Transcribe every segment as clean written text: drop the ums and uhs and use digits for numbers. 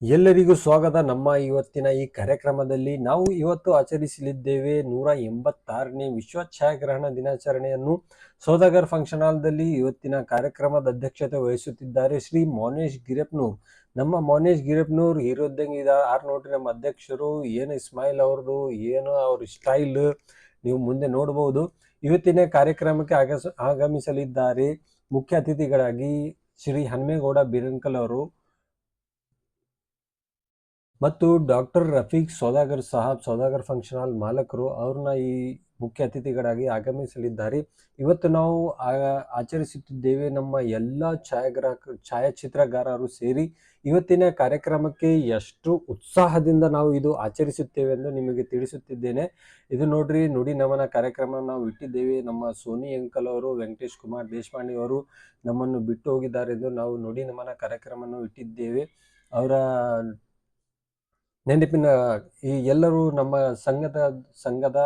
ಎಲ್ಲರಿಗೂ ಸ್ವಾಗತ. ನಮ್ಮ ಇವತ್ತಿನ ಈ ಕಾರ್ಯಕ್ರಮದಲ್ಲಿ ನಾವು ಇವತ್ತು ಆಚರಿಸಲಿದ್ದೇವೆ 186ನೇ ವಿಶ್ವ ಛಾಯಾಗ್ರಹಣ ದಿನಾಚರಣೆಯನ್ನು. ಸೌದಾಗರ್ ಫಂಕ್ಷನ್ ಹಾಲ್ದಲ್ಲಿ ಇವತ್ತಿನ ಕಾರ್ಯಕ್ರಮದ ಅಧ್ಯಕ್ಷತೆ ವಹಿಸುತ್ತಿದ್ದಾರೆ ಶ್ರೀ ಮೌನೇಶ್ ಗಿರಪ್ನೂರ್. ನಮ್ಮ ಮೌನೇಶ್ ಗಿರಪ್ನೂರ್ ಹೀರೋದ್ದಂಗೆ ಇದ್ದಾರೆ. ನೋಡ್ರಿ ನಮ್ಮ ಅಧ್ಯಕ್ಷರು, ಏನು ಇಸ್ಮಾಯಿಲ್ ಅವ್ರದ್ದು, ಏನು ಅವ್ರ ಸ್ಟೈಲ್ ನೀವು ಮುಂದೆ ನೋಡಬಹುದು. ಇವತ್ತಿನ ಕಾರ್ಯಕ್ರಮಕ್ಕೆ ಆಗಮಿಸಲಿದ್ದಾರೆ ಮುಖ್ಯ ಅತಿಥಿಗಳಾಗಿ ಶ್ರೀ ಹನುಮೇಗೌಡ ಬೀರಂಕಲ್ ಅವರು ಮತ್ತು doctor Rafiq Saudagar Sahab, Saudagar function hall ಮಾಲಕರು ಅವ್ರನ್ನ ಈ ಮುಖ್ಯ ಅತಿಥಿಗಳಾಗಿ ಆಗಮಿಸಲಿದ್ದಾರೆ. ಇವತ್ತು ನಾವು ಆಚರಿಸುತ್ತಿದ್ದೇವೆ ನಮ್ಮ ಎಲ್ಲ ಛಾಯಾಚಿತ್ರಗಾರರು ಸೇರಿ ಇವತ್ತಿನ ಕಾರ್ಯಕ್ರಮಕ್ಕೆ ಎಷ್ಟು ಉತ್ಸಾಹದಿಂದ ನಾವು ಇದು ಆಚರಿಸುತ್ತೇವೆ ಎಂದು ನಿಮಗೆ ತಿಳಿಸುತ್ತಿದ್ದೇನೆ. ಇದು ನೋಡ್ರಿ, ನುಡಿ ನಮನ ಕಾರ್ಯಕ್ರಮ ನಾವು ಇಟ್ಟಿದ್ದೇವೆ. ನಮ್ಮ ಸೋನಿ ಅಂಕಲ್ ಅವರು, ವೆಂಕಟೇಶ್ ಕುಮಾರ್ ದೇಶಪಾಂಡೆ ಅವರು ನಮ್ಮನ್ನು ಬಿಟ್ಟು ಹೋಗಿದ್ದಾರೆ ಎಂದು ನಾವು ನುಡಿ ನಮನ ಕಾರ್ಯಕ್ರಮವನ್ನು ಇಟ್ಟಿದ್ದೇವೆ. ಅವರ ನೆನಪಿನ ಈ ಎಲ್ಲರೂ ನಮ್ಮ ಸಂಘದ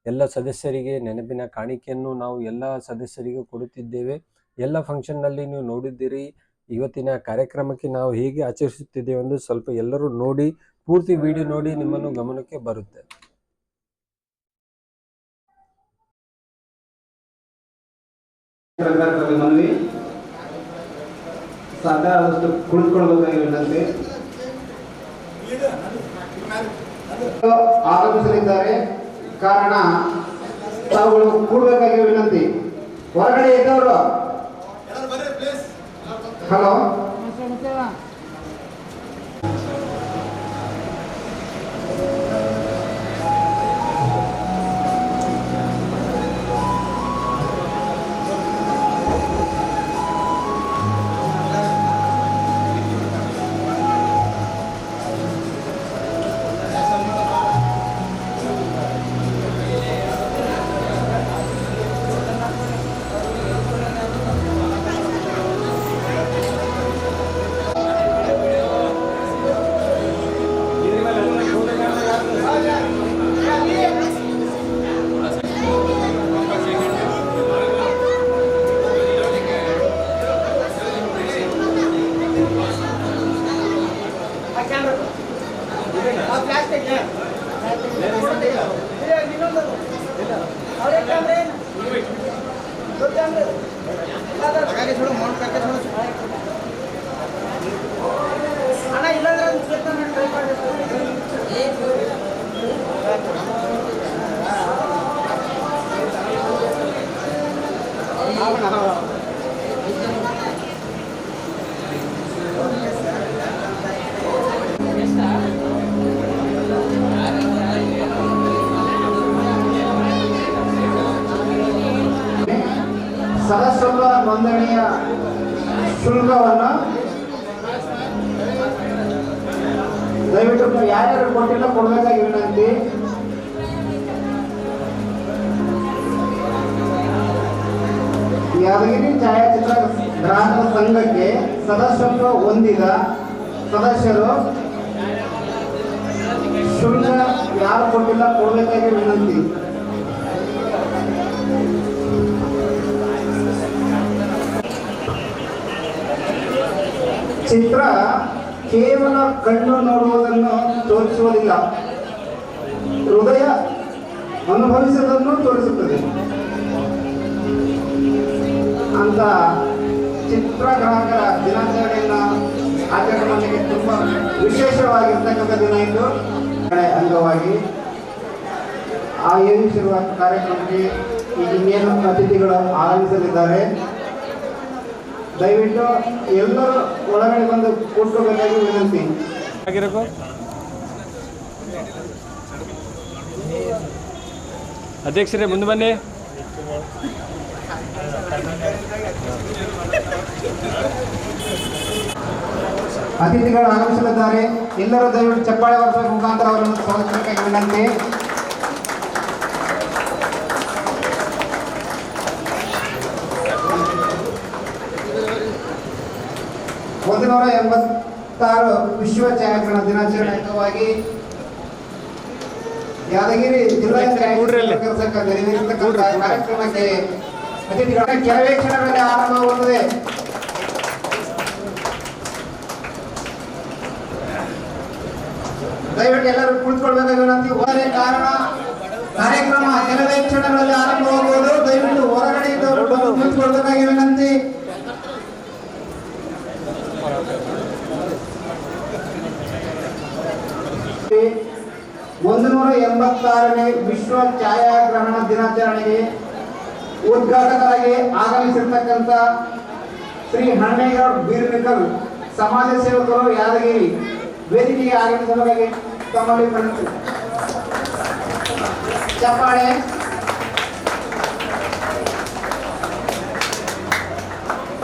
ಎಲ್ಲ ಸದಸ್ಯರಿಗೆ ನೆನಪಿನ ಕಾಣಿಕೆಯನ್ನು ನಾವು ಎಲ್ಲ ಸದಸ್ಯರಿಗೆ ಕೊಡುತ್ತಿದ್ದೇವೆ. ಎಲ್ಲ ಫಂಕ್ಷನ್ನಲ್ಲಿ ನೀವು ನೋಡಿದ್ದೀರಿ. ಇವತ್ತಿನ ಕಾರ್ಯಕ್ರಮಕ್ಕೆ ನಾವು ಹೇಗೆ ಆಚರಿಸುತ್ತಿದ್ದೇವೆ ಎಂದು ಸ್ವಲ್ಪ ಎಲ್ಲರೂ ನೋಡಿ, ಪೂರ್ತಿ ವಿಡಿಯೋ ನೋಡಿ ನಿಮ್ಮನ್ನು ಗಮನಕ್ಕೆ ಬರುತ್ತೆ. ಕುಳಿತುಕೊಳ್ಳಬೇಕಾಗಿ ವಿನಂತಿ. ಆಗಮಿಸಲಿದ್ದಾರೆ, ಕಾರಣ ತಾವುಗಳು ಕೂಡಬೇಕಾಗಿ ವಿನಂತಿ. ಹೊರಗಡೆ ಇದ್ದವರು ಹಲೋ ಸದಸ್ಯತ್ವ ನೋಂದಣಿಯ ಶುಲ್ಕವನ್ನು ದಯವಿಟ್ಟು ಯಾರ್ಯಾರು ಕೊಟ್ಟಿಲ್ಲ ಕೊಡಬೇಕಾಗಿ ವಿನಂತಿ. ಯಾದಗಿರಿ ಛಾಯಾಚಿತ್ರ ಗ್ರಾಹಕರ ಸಂಘಕ್ಕೆ ಸದಸ್ಯತ್ವ ಹೊಂದಿದ ಸದಸ್ಯರು ಶುಲ್ಕ ಯಾರು ಕೊಟ್ಟಿಲ್ಲ ಕೊಡಬೇಕಾಗಿ ವಿನಂತಿ. ಚಿತ್ರ ಕೇವಲ ಕಣ್ಣು ನೋಡುವುದನ್ನು ತೋರಿಸುವುದಿಲ್ಲ, ಹೃದಯ ಅನುಭವಿಸುವುದನ್ನು ತೋರಿಸುತ್ತದೆ ಅಂತ ಚಿತ್ರಗ್ರಾಹಕರ ದಿನಾಚರಣೆಯನ್ನು ಆಚರಣೆ ಮಾಡಲಿಕ್ಕೆ ತುಂಬ ವಿಶೇಷವಾಗಿರ್ತಕ್ಕಂಥ ದಿನ ಇದು. ಅಂಗವಾಗಿ ಆಯೋಜಿಸಿರುವ ಕಾರ್ಯಕ್ರಮಕ್ಕೆ ಈ ಇನ್ನೇನು ಅತಿಥಿಗಳು ಆಗಮಿಸಲಿದ್ದಾರೆ. ದಯವಿಟ್ಟು ಎಲ್ಲರೂ ಒಳಗಡೆ ಬಂದು ಕೂತ್ಕೋಬೇಕಾಗಿ ವಿನಂತಿ. ಅಧ್ಯಕ್ಷರೇ ಮುಂದೆ ಬನ್ನಿ. ಅತಿಥಿಗಳು ಆಗಮಿಸಲಿದ್ದಾರೆ. ಎಲ್ಲರೂ ದಯವಿಟ್ಟು ಚಪ್ಪಾಳೆ ಹೊರಸುವ ಮುಖಾಂತರ ಅವರನ್ನು ಸ್ವಾಗತಿಸಬೇಕಾಗಿ ವಿನಂತಿ. ನೂರ 186 ವಿಶ್ವ ಛಾಯಾಗ್ರಹಣ ದಿನಾಚರಣೆ ಅಂಗವಾಗಿ ಯಾದಗಿರಿ ಜಿಲ್ಲಾ ಕಾರ್ಯಕ್ರಮಕ್ಕೆ ಕೆಲವೇ ಕ್ಷಣಗಳಲ್ಲಿ ಆರಂಭವಾಗುತ್ತದೆ. ದಯವಿಟ್ಟು ಎಲ್ಲರೂ ಕುಳಿತುಕೊಳ್ಬೇಕಾಗಿ ವಿನಂತಿ. ಹೋದರೆ ಕಾರಣ ಕಾರ್ಯಕ್ರಮ ಕೆಲವೇ ಕ್ಷಣಗಳಲ್ಲಿ ಆರಂಭವಾಗುವುದು. ದಯವಿಟ್ಟು ಹೊರಗಡೆ ಇದ್ದವರು ಬಂದು ಕುಳಿತುಕೊಳ್ಬೇಕಾಗಿ ವಿನಂತಿ. ಒಂದೂರ 86ನೇ ವಿಶ್ವ ಛಾಯಾಗ್ರಹಣ ದಿನಾಚರಣೆಗೆ ಉದ್ಘಾಟಕರಾಗಿ ಆಗಮಿಸಿರ್ತಕ್ಕಂಥ ಶ್ರೀ ಹನುಮೇಗೌಡ ಬೀರ್ನಿಕಲ್ ಸಮಾಜ ಸೇವಕರು ಯಾದಗಿರಿ ವೇದಿಕೆಗೆ ಆಗಮಿಸಬೇಕಾಗಿ ತಮ್ಮಲ್ಲಿ ವಿನಂತಿ. ಚಪ್ಪಾಳೆ.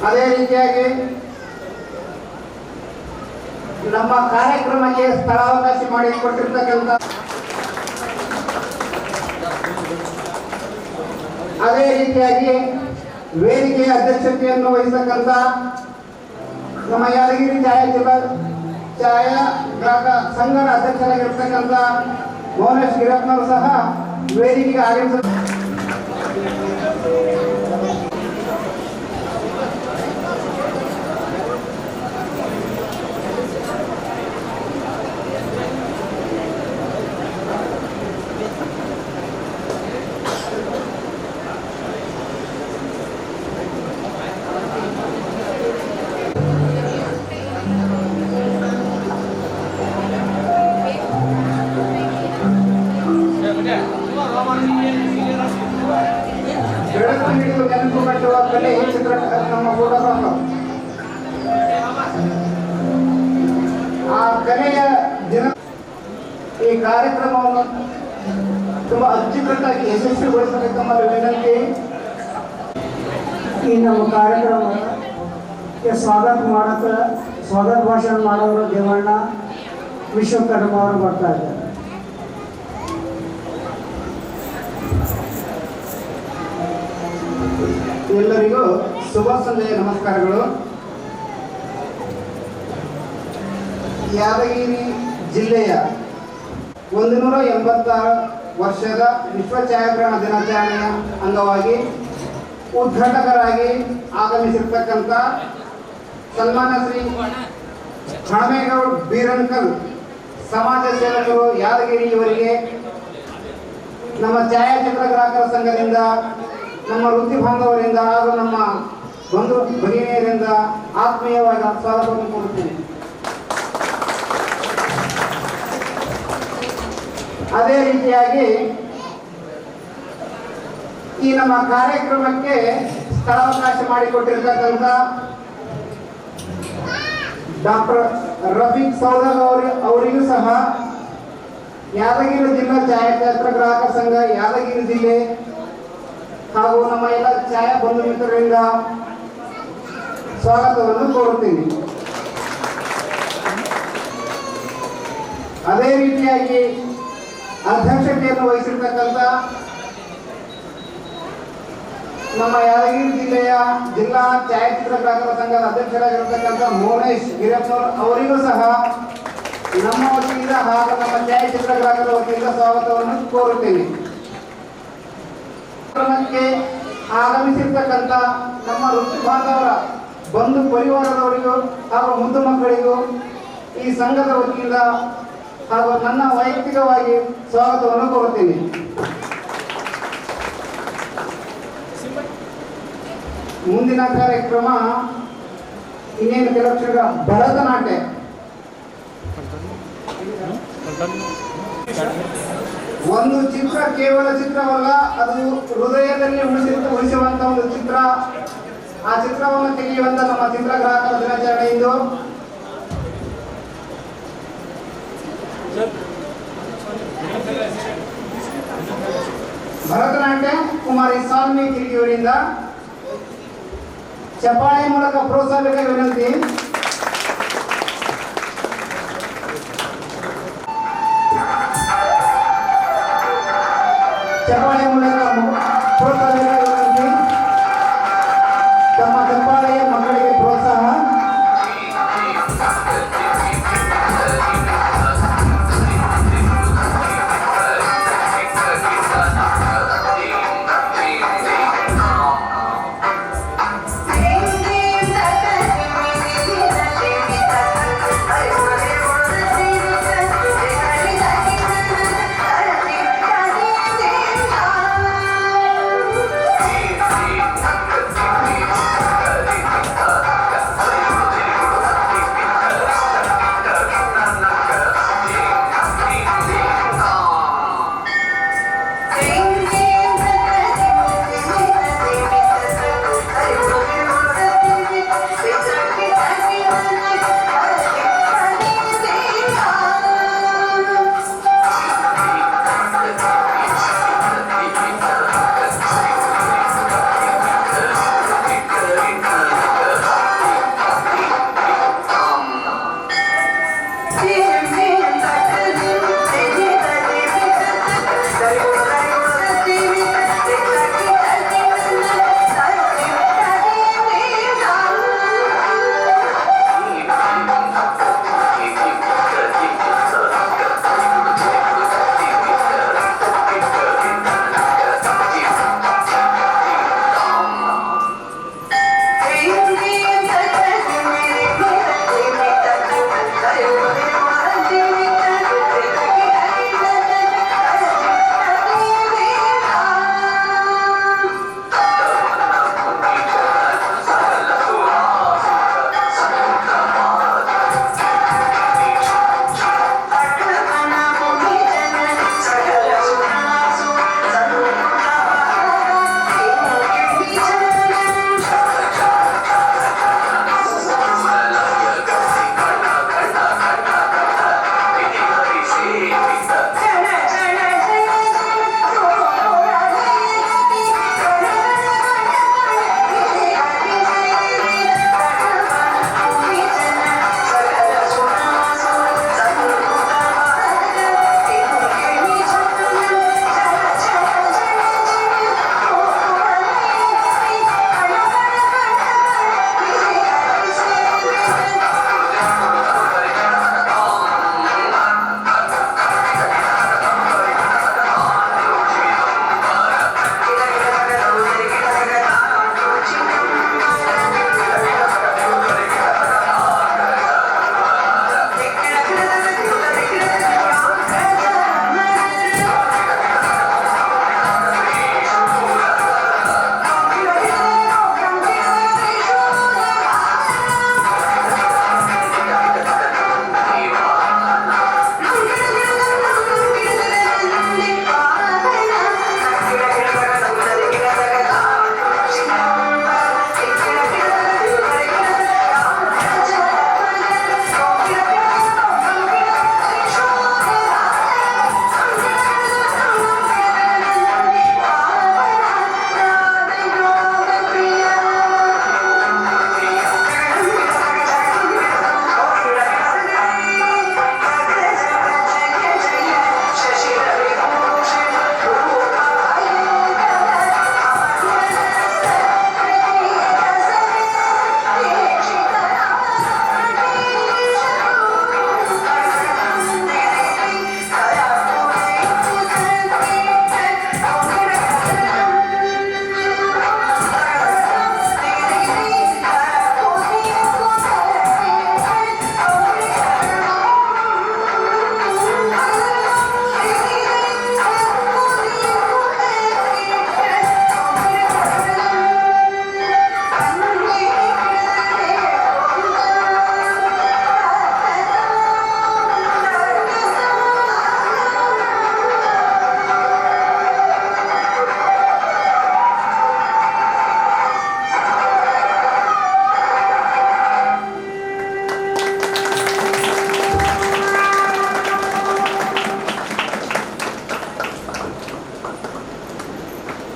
ಅದೇ ರೀತಿಯಾಗಿ ನಮ್ಮ ಕಾರ್ಯಕ್ರಮಕ್ಕೆ ಸ್ಥಳಾವಕಾಶ ಮಾಡಿಕೊಟ್ಟಿರ್ತಕ್ಕಂಥ ಅದೇ ರೀತಿಯಾಗಿ ವೇದಿಕೆಯ ಅಧ್ಯಕ್ಷತೆಯನ್ನು ವಹಿಸತಕ್ಕಂಥ ನಮ್ಮ ಯಾದಗಿರಿ ಛಾಯಾಗ್ರಾಹಕ ಸಂಘದ ಅಧ್ಯಕ್ಷರಾಗಿರ್ತಕ್ಕಂಥ ಮೌನೇಶ್ ಗಿರಪ್ಪನವರು ಸಹ ವೇದಿಕೆಗೆ ಆಗಮಿಸ. ಬೆಳಕು ಹಿಡಿದು ನೆನಪು ಕಟ್ಟುವ ಕಲೆ ಈ ಚಿತ್ರ ನಮ್ಮ ಫೋಟೋಗ್ರಾಫರ್. ಆ ಕಲೆಯ ದಿನ ಈ ಕಾರ್ಯಕ್ರಮವನ್ನು ತುಂಬಾ ಅಚ್ಚುಕಟ್ಟಾಗಿ ಯಶಸ್ವಿಗೊಳಿಸಬೇಕು ಎಂಬ ವಿನಂತಿ. ಈ ನಮ್ಮ ಕಾರ್ಯಕ್ರಮಕ್ಕೆ ಸ್ವಾಗತ ಭಾಷಣ ಮಾಡೋರು ದೇವಣ್ಣ ವಿಶ್ವಕರ್ಮ ಅವರು ಬರ್ತಾ ಇದ್ದಾರೆ. ಎಲ್ಲರಿಗೂ ಶುಭ ಸಂಜೆಯ ನಮಸ್ಕಾರಗಳು. ಯಾದಗಿರಿ ಜಿಲ್ಲೆಯ 186 ವರ್ಷದ ವಿಶ್ವ ಛಾಯಾಗ್ರಹಣ ದಿನಾಚರಣೆಯ ಅಂಗವಾಗಿ ಉದ್ಘಾಟಕರಾಗಿ ಆಗಮಿಸಿರ್ತಕ್ಕಂಥ ಸನ್ಮಾನ್ಯ ಶ್ರೀ ಹನುಮೇಗೌಡ ಬೀರನ್ಕಲ್ ಸಮಾಜ ಸೇವಕರು ಯಾದಗಿರಿ ಇವರಿಗೆ ನಮ್ಮ ಛಾಯಾಚಿತ್ರಗ್ರಾಹಕರ ಸಂಘದಿಂದ, ನಮ್ಮ ವೃತ್ತಿ ಬಾಂಧವರಿಂದ ಹಾಗೂ ನಮ್ಮ ಬಂಧು ಭಗಿನಿಯರಿಂದ ಆತ್ಮೀಯವಾಗಿ ಸ್ವಾಗತವನ್ನು ಕೊಡುತ್ತೇನೆ. ಅದೇ ರೀತಿಯಾಗಿ ಈ ನಮ್ಮ ಕಾರ್ಯಕ್ರಮಕ್ಕೆ ಸ್ಥಳಾವಕಾಶ ಮಾಡಿಕೊಟ್ಟಿರ್ತಕ್ಕಂಥ ಡಾಕ್ಟರ್ ರಫೀಕ್ ಸೌದಾಗರ್ ಅವರಿಗೂ ಸಹ ಯಾದಗಿರಿ ಜಿಲ್ಲಾ ಛಾಯಾಚಿತ್ರಗ್ರಾಹಕ ಸಂಘ ಯಾದಗಿರಿ ಜಿಲ್ಲೆ ಹಾಗೂ ನಮ್ಮ ಎಲ್ಲ ಛಾಯಾ ಬಂಧು ಮಿತ್ರರಿಂದ ಸ್ವಾಗತವನ್ನು ಕೋರುತ್ತೀನಿ. ಅದೇ ರೀತಿಯಾಗಿ ಅಧ್ಯಕ್ಷತೆಯನ್ನು ವಹಿಸಿರ್ತಕ್ಕಂಥ ನಮ್ಮ ಯಾದಗಿರಿ ಜಿಲ್ಲೆಯ ಜಿಲ್ಲಾ ಛಾಯಾಚಿತ್ರಗ್ರಾಹಕರ ಸಂಘದ ಅಧ್ಯಕ್ಷರಾಗಿರತಕ್ಕಂಥ ಮೌನೇಶ್ ಗಿರಪ್ಪನವರು ಅವರಿಗೂ ಸಹ ನಮ್ಮ ವತಿಯಿಂದ ಹಾಗೂ ನಮ್ಮ ಛಾಯಾಚಿತ್ರಗ್ರಾಹಕರ ವತಿಯಿಂದ ಸ್ವಾಗತವನ್ನು ಕೋರುತ್ತೇನೆ. ಕಾರ್ಯಕ್ರಮಕ್ಕೆ ಆಗಮಿಸಿರ್ತಕ್ಕಂಥ ನಮ್ಮ ವೃತ್ತಿ ಬಾಂಧವರ ಬಂಧು ಪರಿವಾರದವರಿಗೂ ಹಾಗೂ ಮುದ್ದು ಮಕ್ಕಳಿಗೂ ಈ ಸಂಘದ ವತಿಯಿಂದ ಹಾಗೂ ನನ್ನ ವೈಯಕ್ತಿಕವಾಗಿ ಸ್ವಾಗತವನ್ನು ಕೋರುತ್ತೇನೆ. ಮುಂದಿನ ಕಾರ್ಯಕ್ರಮ ಇನ್ನೇನು ಕೆಲವು ಕ್ಷಣ ಭರತನಾಟ್ಯ. ಒಂದು ಚಿತ್ರ ಕೇವಲ ಚಿತ್ರವಲ್ಲ, ಅದು ಹೃದಯದಲ್ಲಿ ಉಳಿಸುವಂತ ಒಂದು ಚಿತ್ರ. ಆ ಚಿತ್ರವನ್ನು ತೆಗೆಯುವಂತ ನಮ್ಮ ಚಿತ್ರಗ್ರಾಹಕರ ದಿನಾಚರಣೆ ಇಂದು. ಭರತನಾಟ್ಯ ಕುಮಾರಿ ಸಾಲ್ಮಿ ಕಿರಿಯವರಿಂದ ಚಪ್ಪಾಳೆ ಮೂಲಕ ಪ್ರೋತ್ಸಾಹಕ್ಕೆ ವಿನಂತಿ. ಚಪ್ಪಾಳೆ ಮೂಲಕ ಪ್ರೋತ್ಸಾಹಕ್ಕೆ ವಿನಂತಿ. ತಮ್ಮ ಚಪ್ಪಾಳೆಯ ಮಕ್ಕಳಿಗೆ ಪ್ರೋತ್ಸಾಹ.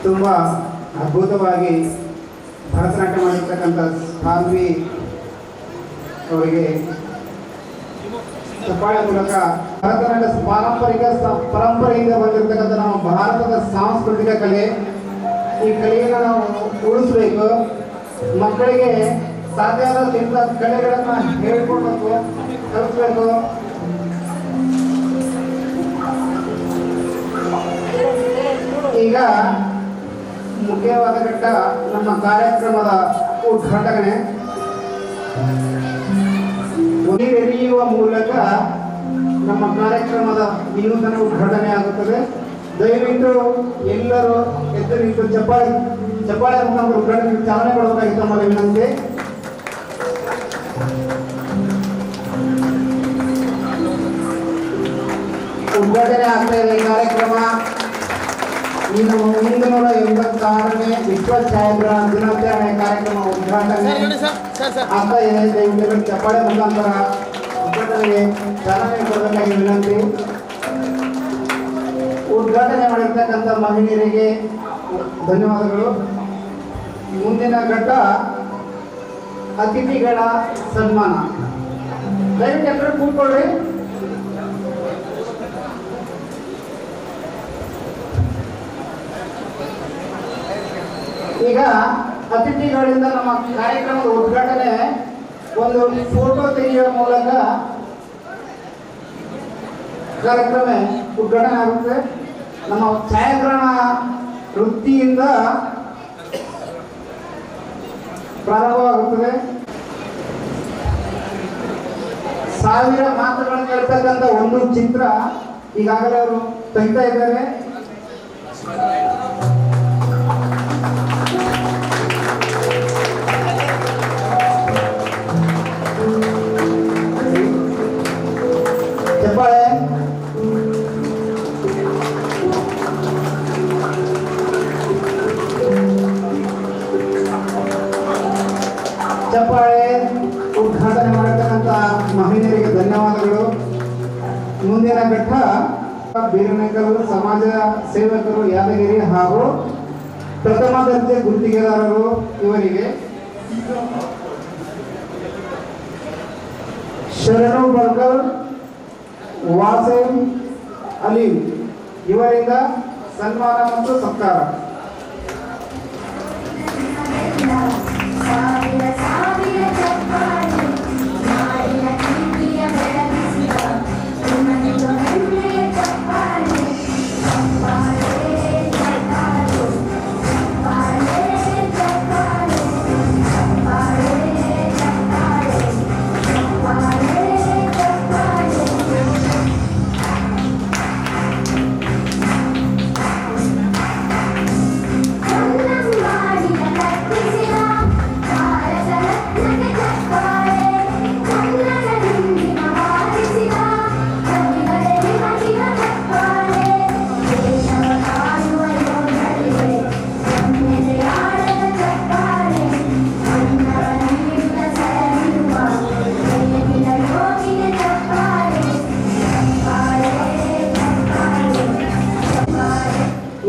ತುಂಬ ಅದ್ಭುತವಾಗಿ ಭರತನಾಟ್ಯ ಮಾಡಿರ್ತಕ್ಕಂಥ ಸಾನ್ವಿ ಅವರಿಗೆ ಚಪ್ಪಾಳೆ ಮೂಲಕ ಭರತನಾಟ್ಯ ಪರಂಪರೆಯಿಂದ ಬಂದಿರತಕ್ಕಂಥ ನಮ್ಮ ಭಾರತದ ಸಾಂಸ್ಕೃತಿಕ ಕಲೆ, ಈ ಕಲೆಯನ್ನು ನಾವು ಉಳಿಸ್ಬೇಕು, ಮಕ್ಕಳಿಗೆ ಸಾಧ್ಯ ಆದಷ್ಟು ಇಂಥ ಕಲೆಗಳನ್ನು ಹೇಳ್ಕೊಡ್ಬೇಕು, ಕಲಿಸ್ಬೇಕು. ಈಗ ಮುಖ್ಯವಾದ ಘಟ್ಟ ನಮ್ಮ ಕಾರ್ಯಕ್ರಮದ ಉದ್ಘಾಟನೆ. ನೀರೆರೆಯುವ ಮೂಲಕ ನಮ್ಮ ಕಾರ್ಯಕ್ರಮದ ವಿನೂತನ ಉದ್ಘಾಟನೆ ಆಗುತ್ತದೆ. ದಯವಿಟ್ಟು ಎಲ್ಲರೂ ಎದ್ದು ನಿಂತು ಚಪ್ಪಾಳೆ ಮುಖಾಂತರ ಉದ್ಘಾಟನೆ ಚಾಲನೆ ಕೊಡಬೇಕಾಗಿತ್ತು ನಮ್ಮಲ್ಲಿ ವಿನಂತಿ. ಉದ್ಘಾಟನೆ ಆಗ್ತಾ ಇದೆ ಈ ಕಾರ್ಯಕ್ರಮ. ಈ ನಮ್ಮ 386ನೇ ವಿಶ್ವ ಛಾಯಾಗ್ರಹಣ ದಿನಾಚರಣೆ ಕಾರ್ಯಕ್ರಮ ಉದ್ಘಾಟನೆ ಆಗ್ತಾ ಇದೆ. ದಯವಿಟ್ಟು ಚಪ್ಪಾಳೆ ಮುಖಾಂತರ ಉದ್ಘಾಟನೆಗೆ ಚಾಲನೆ ಕೊಡಬೇಕಾಗಿ ವಿನಂತಿ. ಉದ್ಘಾಟನೆ ಮಾಡಿರ್ತಕ್ಕಂಥ ಮಹಿಳೆಯರಿಗೆ ಧನ್ಯವಾದಗಳು. ಮುಂದಿನ ಘಟ್ಟ ಅತಿಥಿಗಳ ಸನ್ಮಾನ. ದಯವಿಟ್ಟು ಎಲ್ಲರೂ ಕೂತ್ಕೊಳ್ಳಿ. ಈಗ ಅತಿಥಿಗಳಿಂದ ನಮ್ಮ ಕಾರ್ಯಕ್ರಮದ ಉದ್ಘಾಟನೆ ಒಂದು ಫೋಟೋ ತೆಗೆಯುವ ಮೂಲಕ ಕಾರ್ಯಕ್ರಮ ಉದ್ಘಾಟನೆ ಆಗುತ್ತೆ. ನಮ್ಮ ಛಾಯಾಗ್ರಹಣ ವೃತ್ತಿಯಿಂದ ಪ್ರಾರಂಭವಾಗುತ್ತದೆ. 1000 ಮಾತುಗಳನ್ನು ಹೇಳ್ತಕ್ಕಂಥ ಒಂದು ಚಿತ್ರ ಈಗಾಗಲೇ ಅವರು ತೆಗಿತಾ ಇದ್ದಾರೆ. ಚಪ್ಪಾಳೆ. ಚಪ್ಪಾಳೆ. ಉದ್ಘಾಟನೆ ಮಾಡಿರ್ತಕ್ಕಂಥ ಮಹಿಳೆಯರಿಗೆ ಧನ್ಯವಾದಗಳು. ಮುಂದಿನ ಘಟ್ಟ ಬೀರನೇಕಲ್ ಸಮಾಜ ಸೇವಕರು ಯಾದಗಿರಿ ಹಾಗೂ ಪ್ರಥಮ ದರ್ಜೆ ಗುತ್ತಿಗೆದಾರರು ಇವರಿಗೆ ಶರಣು ಬರ್ಕರ್, ವಾಸಿಂ ಅಲಿ ಇವರಿಂದ ಸನ್ಮಾನ ಮತ್ತು ಸತ್ಕಾರ.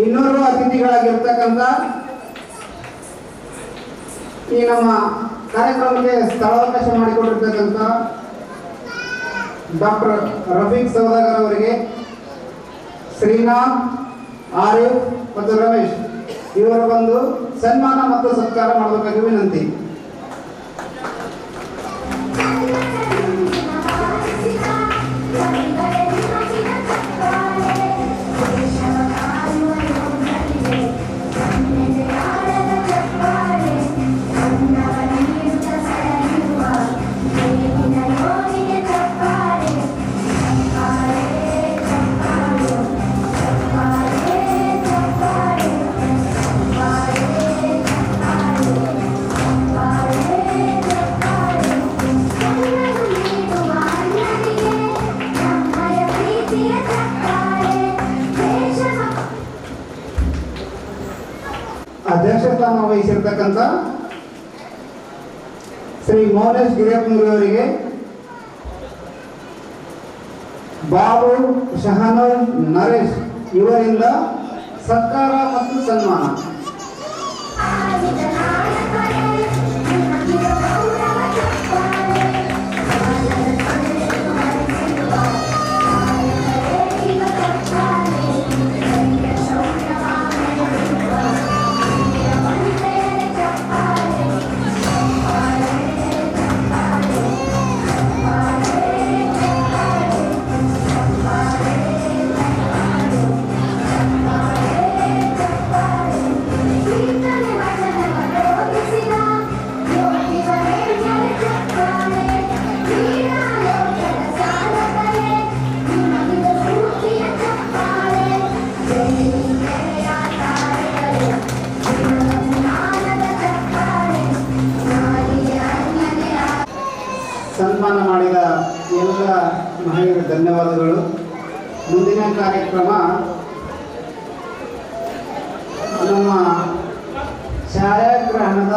ಇನ್ನೂರು ಅತಿಥಿಗಳಾಗಿರ್ತಕ್ಕಂಥ ಈ ನಮ್ಮ ಕಾರ್ಯಕ್ರಮಕ್ಕೆ ಸ್ಥಳಾವಕಾಶ ಮಾಡಿಕೊಟ್ಟಿರ್ತಕ್ಕಂಥ ಡಾಕ್ಟರ್ ರಫೀಕ್ ಸೌದಾಗರ್ ಅವರಿಗೆ ಶ್ರೀನಾಥ್, ಆರಿಫ್ ಮತ್ತು ರಮೇಶ್ ಇವರು ಬಂದು ಸನ್ಮಾನ ಮತ್ತು ಸತ್ಕಾರ ಮಾಡಬೇಕಾಗಿ ವಿನಂತಿ. ಅಧ್ಯಕ್ಷ ಸ್ಥಾನ ವಹಿಸಿರ್ತಕ್ಕಂಥ ಶ್ರೀ ಮೌನೇಶ್ ಗಿರಿಯಪ್ಪನೂರು ಅವರಿಗೆ ಬಾಬು, ಶಹನೂರ್, ನರೇಶ್ ಇವರಿಂದ ಸತ್ಕಾರ ಮತ್ತು ಸನ್ಮಾನ. ಸನ್ಮಾನ ಮಾಡಿದ ಎಲ್ಲ ಮಹಿಳೆಯರಿಗೆ ಧನ್ಯವಾದಗಳು. ಮುಂದಿನ ಕಾರ್ಯಕ್ರಮ ನಮ್ಮ ಛಾಯಾಗ್ರಹಣದ